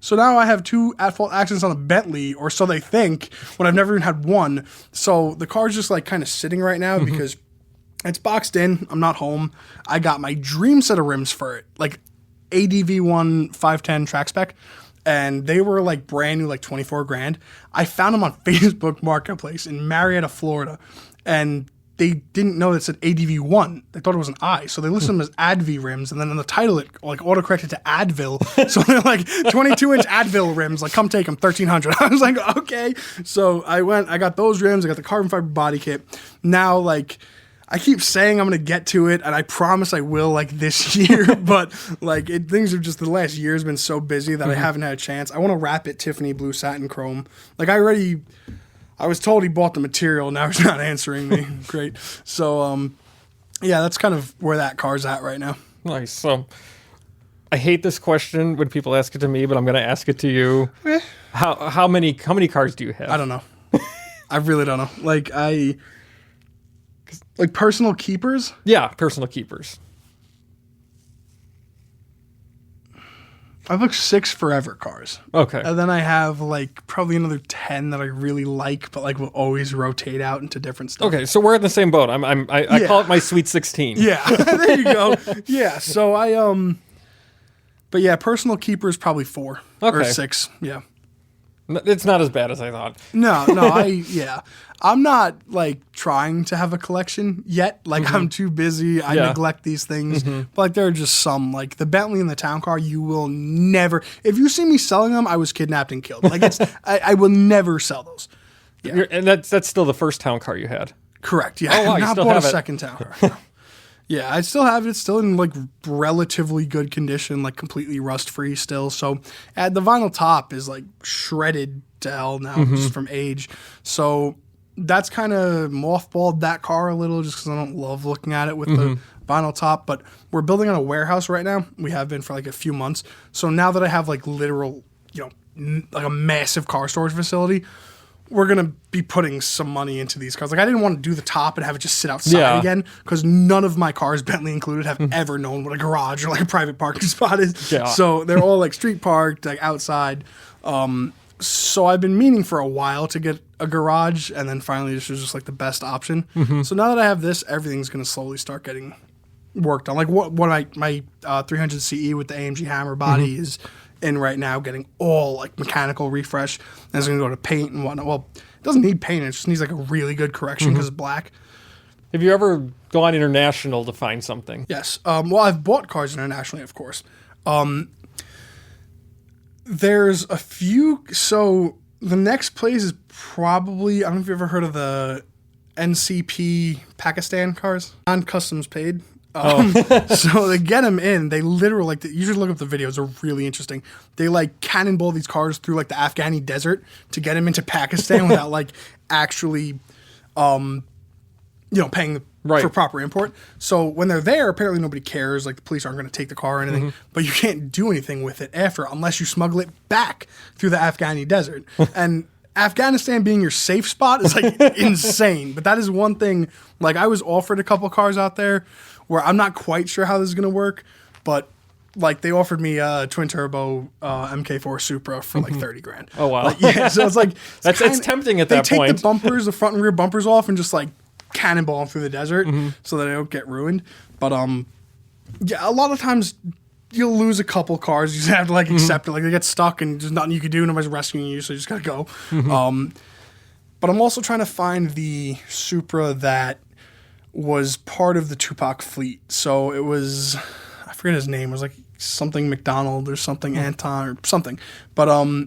So now I have 2 at-fault accidents on a Bentley, or so they think, when I've never even had one. So the car's just like kind of sitting right now because it's boxed in. I'm not home. I got my dream set of rims for it, like ADV1 510 track spec, and they were like brand new, like 24 grand. I found them on Facebook Marketplace in Marietta, Florida, and they didn't know that it said ADV1. They thought it was an I. So they listed them as Adv rims. And then in the title, it like autocorrected to Advil. So they're like 22-inch Advil rims. Like, come take them, $1,300. I was like, okay. So I got those rims. I got the carbon fiber body kit. Now, like, I keep saying I'm going to get to it, and I promise I will, like, this year. But, like, things have just, the last year has been so busy that I haven't had a chance. I want to wrap it Tiffany blue satin chrome. Like, I was told he bought the material. Now he's not answering me. Great. So, yeah, that's kind of where that car's at right now. Nice. So, I hate this question when people ask it to me, but I'm going to ask it to you. How many cars do you have? I don't know. I really don't know. Like personal keepers? Yeah, personal keepers. I have like 6 forever cars. Okay. And then I have like probably another 10 that I really like, but like will always rotate out into different stuff. Okay, so we're in the same boat. I call it my Sweet 16. Yeah, there you go. Yeah, so but yeah, personal keepers probably 4 or 6. Yeah. It's not as bad as I thought. No, I'm not like trying to have a collection yet. Like I'm too busy. I neglect these things. But like there are just some, like the Bentley and the town car, you will never, if you see me selling them, I was kidnapped and killed. Like I will never sell those. Yeah. And that's still the first town car you had. Correct. Yeah. Oh, wow, I you have still not bought have a it. second town car. No. Yeah, I still have it. It's still in like relatively good condition, like completely rust free still. So the vinyl top is like shredded to hell now just from age. So that's kind of mothballed that car a little just because I don't love looking at it with the vinyl top. But we're building on a warehouse right now. We have been for like a few months. So now that I have like literal, like a massive car storage facility, we're going to be putting some money into these cars. Like, I didn't want to do the top and have it just sit outside again because none of my cars, Bentley included, have ever known what a garage or like a private parking spot is. Yeah. So they're all like street parked, like outside. So I've been meaning for a while to get a garage, and then finally this was just like the best option. So now that I have this, everything's going to slowly start getting worked on. Like what my 300 CE with the AMG Hammer body is in right now, getting all like mechanical refresh. And it's going to go to paint and whatnot. Well, it doesn't need paint. It just needs like a really good correction because it's black. Have you ever gone international to find something? Yes. Well, I've bought cars internationally, of course. There's a few. So the next place is probably, I don't know if you've ever heard of the NCP Pakistan cars. Non-customs paid. So they get them in. They literally, like, you should look up the videos. They're really interesting. They like cannonball these cars through like the Afghani desert to get them into Pakistan without like actually, paying for proper import. So when they're there, apparently nobody cares. Like the police aren't going to take the car or anything, but you can't do anything with it after unless you smuggle it back through the Afghani desert. And Afghanistan being your safe spot is like insane. But that is one thing. Like I was offered a couple cars out there where I'm not quite sure how this is going to work, but like they offered me a twin turbo MK4 Supra for like 30 grand. Oh wow. Like, yeah. So it's like, it's tempting at that point. They take the bumpers, the front and rear bumpers off and just like cannonball them through the desert so that they don't get ruined. But yeah, a lot of times you'll lose a couple cars. You just have to like accept it. Like they get stuck and there's nothing you can do. Nobody's rescuing you, so you just gotta go. But I'm also trying to find the Supra that was part of the Tupac fleet. So it was, I forget his name. It was like something McDonald or something Anton or something. But oh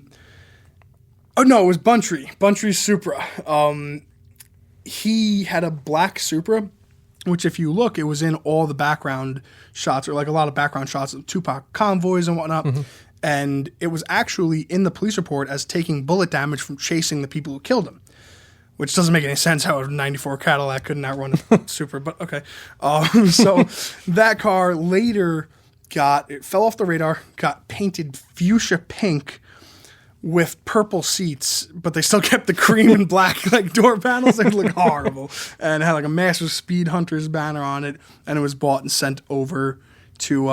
no, it was Buntry Supra. He had a black Supra, which if you look, it was in all the background shots, or like a lot of background shots of Tupac convoys and whatnot. And it was actually in the police report as taking bullet damage from chasing the people who killed him, which doesn't make any sense how a 94 Cadillac couldn't outrun a Supra, but okay. So that car later it fell off the radar, got painted fuchsia pink with purple seats, but they still kept the cream and black like door panels. They look horrible, and it had like a Master Speed Hunters banner on it, and it was bought and sent over to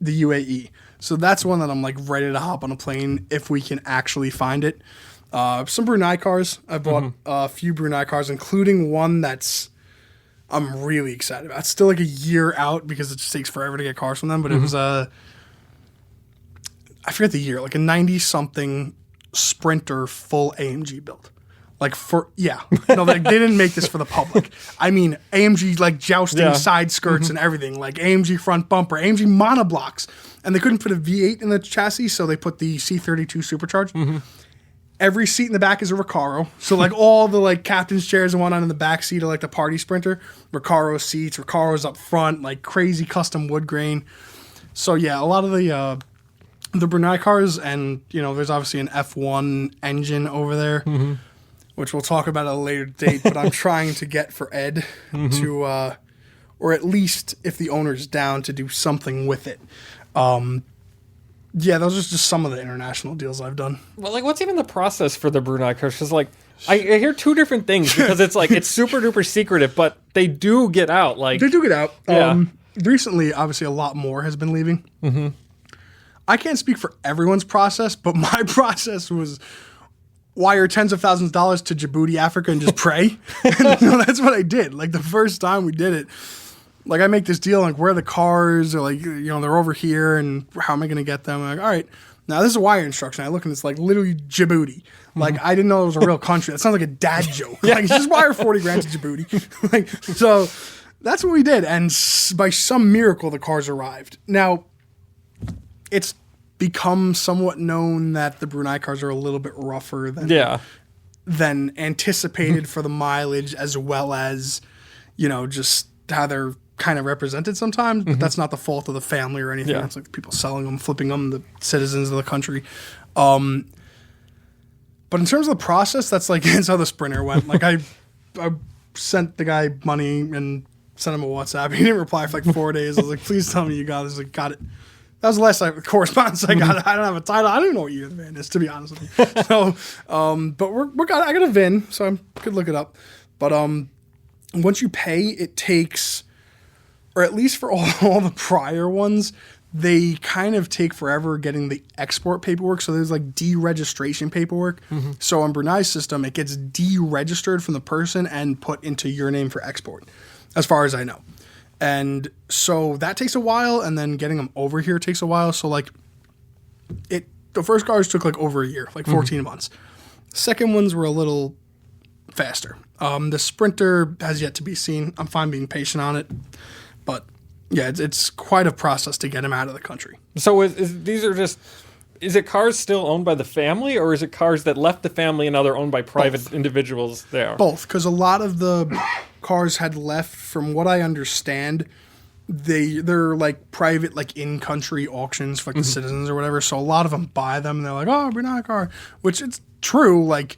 the UAE. So that's one that I'm like ready to hop on a plane if we can actually find it. Some Brunei cars. I bought a few Brunei cars, including one that's I'm really excited about. It's still like a year out because it just takes forever to get cars from them, but it was I forget the year, like a 90-something Sprinter full AMG build. Like no, like they didn't make this for the public. I mean, AMG like jousting side skirts and everything, like AMG front bumper, AMG monoblocks, and they couldn't put a V8 in the chassis, so they put the C32 supercharged. Every seat in the back is a Recaro, so like all the like captain's chairs and whatnot in the back seat are like the party Sprinter. Recaro seats, Recaros up front, like crazy custom wood grain. So yeah, a lot of the Brunei cars, and there's obviously an F1 engine over there. Which we'll talk about at a later date, but I'm trying to get for Ed to, or at least if the owner's down, to do something with it. Yeah, those are just some of the international deals I've done. Well, like, what's even the process for the Brunei cars? Because, like, I hear two different things because it's like it's super duper secretive, but they do get out. Like they do get out. Yeah. Recently, obviously, a lot more has been leaving. I can't speak for everyone's process, but my process was wire tens of thousands of dollars to Djibouti, Africa, and just pray. And that's what I did. Like the first time we did it, like I make this deal, like where are the cars, or like they're over here, and how am I going to get them? I'm like, all right, now this is a wire instruction. I look and it's like literally Djibouti. Like I didn't know it was a real country. That sounds like a dad joke. Like just wire 40 grand to Djibouti. Like so, that's what we did, and by some miracle, the cars arrived. Now, it's become somewhat known that the Brunei cars are a little bit rougher than anticipated for the mileage, as well as just how they're kind of represented sometimes. But that's not the fault of the family or anything. It's like people selling them, flipping them, the citizens of the country. But in terms of the process, that's how the Sprinter went. Like I sent the guy money and sent him a WhatsApp. He didn't reply for like 4 days. I was like, please tell me you got it. He's like, got it. That was the last correspondence I got. I don't have a title. I don't even know what year the van is, to be honest with you. So, but I got a VIN, so I could look it up. But once you pay, it takes, or at least for all the prior ones, they kind of take forever getting the export paperwork. So there's like deregistration paperwork. So on Brunei's system, it gets deregistered from the person and put into your name for export, as far as I know. And so that takes a while, and then getting them over here takes a while. So like the first cars took like over a year, like 14 months. Second ones were a little faster. The Sprinter has yet to be seen. I'm fine being patient on it, but yeah, it's quite a process to get them out of the country. So is it cars still owned by the family, or is it cars that left the family and now they're owned by private individuals there? Both, because a lot of the cars had left, from what I understand, they're like private, like in-country auctions for like the citizens or whatever. So a lot of them buy them and they're like, oh, Brunei car, which it's true. Like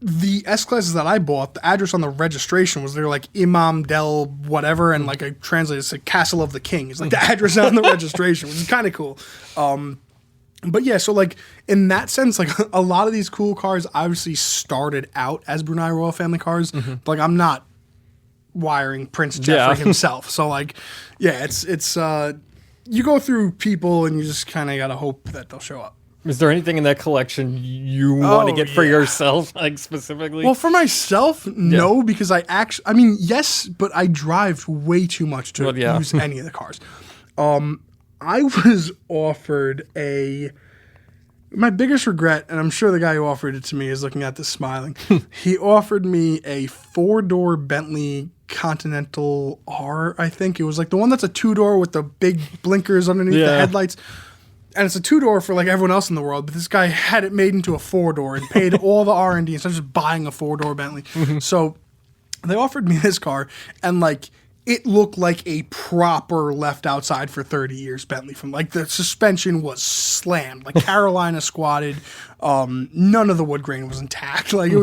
the S-Classes that I bought, the address on the registration was they're like Imam Del whatever, and like I translated it's like Castle of the King. It's like the address on the registration, which is kind of cool. But yeah, so like in that sense, like a lot of these cool cars obviously started out as Brunei Royal Family cars. But like I'm not wiring Prince Jeffrey himself. So like, yeah, it's you go through people and you just kind of got to hope that they'll show up. Is there anything in that collection you want to get for yourself, like specifically? Well, for myself, no, because I mean, yes, but I drive way too much to use any of the cars. I was offered my biggest regret, and I'm sure the guy who offered it to me is looking at this smiling. He offered me a 4-door Bentley Continental R, I think. It was like the one that's a 2-door with the big blinkers underneath the headlights. And it's a 2-door for like everyone else in the world, but this guy had it made into a 4-door and paid all the R&D instead of just buying a 4-door Bentley. So they offered me this car, and like it looked like a proper left outside for 30 years Bentley. From like the suspension was slammed, like Carolina squatted. None of the wood grain was intact. Like it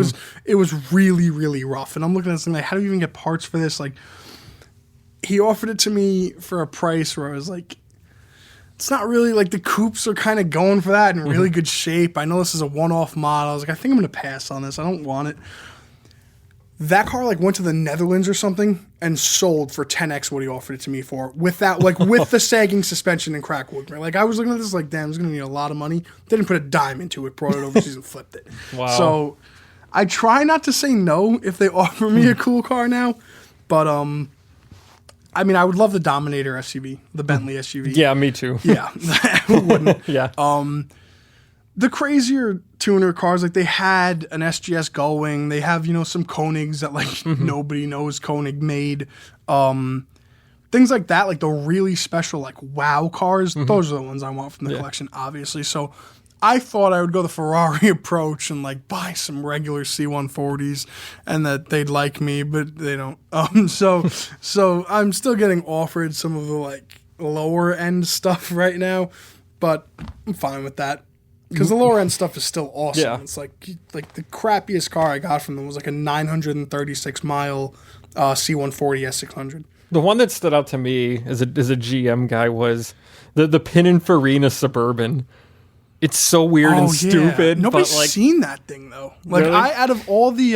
was really, really rough. And I'm looking at this thing like, how do you even get parts for this? Like he offered it to me for a price where I was like, it's not really like the coupes are kind of going for that in really good shape. I know this is a one-off model. I was like, I think I'm going to pass on this. I don't want it. That car like went to the Netherlands or something and sold for 10x what he offered it to me for with that, like with the sagging suspension and crack wood. Like I was looking at this like, damn, it's going to need a lot of money. Didn't put a dime into it, brought it overseas and flipped it. Wow. So I try not to say no if they offer me a cool car now, but I mean, I would love the Dominator SUV, the Bentley SUV. Yeah, me too. Yeah, who wouldn't? Yeah. The crazier tuner cars, like they had an SGS Gullwing, they have, you know, some Koenigs that like nobody knows Koenig made. Things like that, like the really special like wow cars, those are the ones I want from the collection, obviously. So I thought I would go the Ferrari approach and like buy some regular C140s and that they'd like me, but they don't. So I'm still getting offered some of the like lower end stuff right now, but I'm fine with that. Because the lower end stuff is still awesome. Yeah. It's like the crappiest car I got from them was like a 936 mile C140 S600. The one that stood out to me as a GM guy was the Pininfarina Suburban. It's so weird and stupid. Nobody's but seen that thing though. Like really? out of all the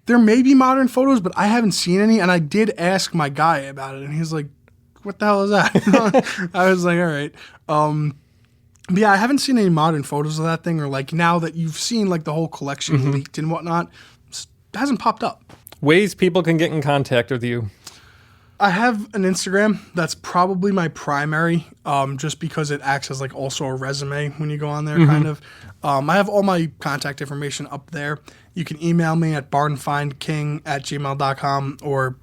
there may be modern photos, but I haven't seen any. And I did ask my guy about it, and he's like, "What the hell is that?" I was like, "All right." But yeah, I haven't seen any modern photos of that thing, or like now that you've seen like the whole collection leaked and whatnot, it hasn't popped up. Ways people can get in contact with you. I have an Instagram that's probably my primary, just because it acts as like also a resume when you go on there, kind of. I have all my contact information up there. You can email me at barnfindking@gmail.com or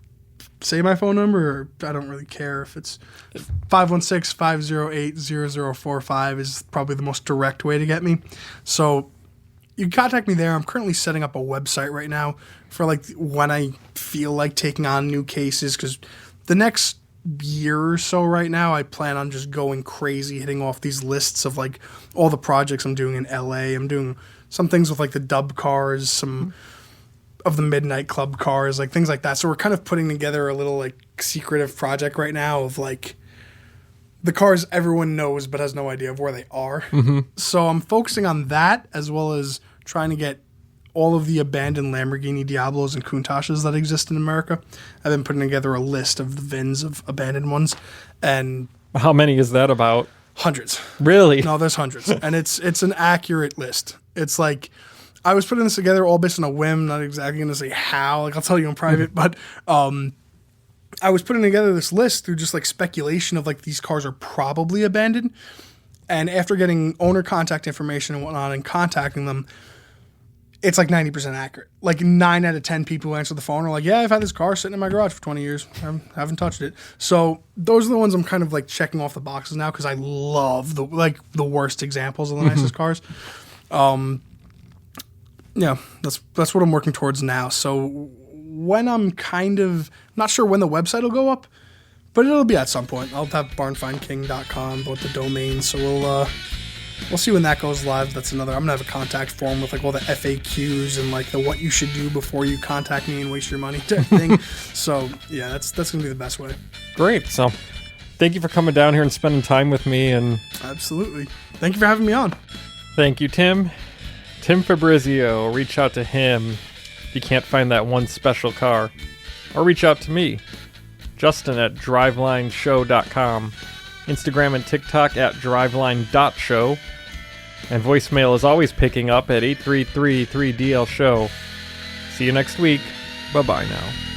say my phone number, or I don't really care if it's 516-508-0045 is probably the most direct way to get me. So you can contact me there. I'm currently setting up a website right now for like when I feel like taking on new cases, because the next year or so right now, I plan on just going crazy, hitting off these lists of like all the projects I'm doing in LA. I'm doing some things with like the dub cars, some of the Midnight Club cars, like things like that. So we're kind of putting together a little like secretive project right now of like the cars everyone knows but has no idea of where they are. So I'm focusing on that, as well as trying to get all of the abandoned Lamborghini Diablos and Countachs that exist in America. I've been putting together a list of the VINs of abandoned ones. And how many is that about? Hundreds. Really? No, there's hundreds. And it's an accurate list. It's like, I was putting this together all based on a whim, not exactly going to say how, like I'll tell you in private, but I was putting together this list through just like speculation of like these cars are probably abandoned. And after getting owner contact information and whatnot and contacting them, it's like 90% accurate. Like 9 out of 10 people who answer the phone are like, yeah, I've had this car sitting in my garage for 20 years. I haven't touched it. So those are the ones I'm kind of like checking off the boxes now, because I love the worst examples of the nicest cars. Yeah, that's what I'm working towards now. So when I'm kind of not sure when the website will go up, but it'll be at some point. I'll have barnfindking.com, both the domains. So we'll see when that goes live. That's another. I'm gonna have a contact form with like all the FAQs and like the what you should do before you contact me and waste your money type thing. So yeah, that's gonna be the best way. Great. So thank you for coming down here and spending time with me. And absolutely, thank you for having me on. Thank you, Tim. Tim Fabrizio. Reach out to him if you can't find that one special car, or reach out to me, Justin at drivelineshow.com, Instagram and TikTok at driveline.show, and voicemail is always picking up at 833-3DL show. See you next week. Bye-bye now.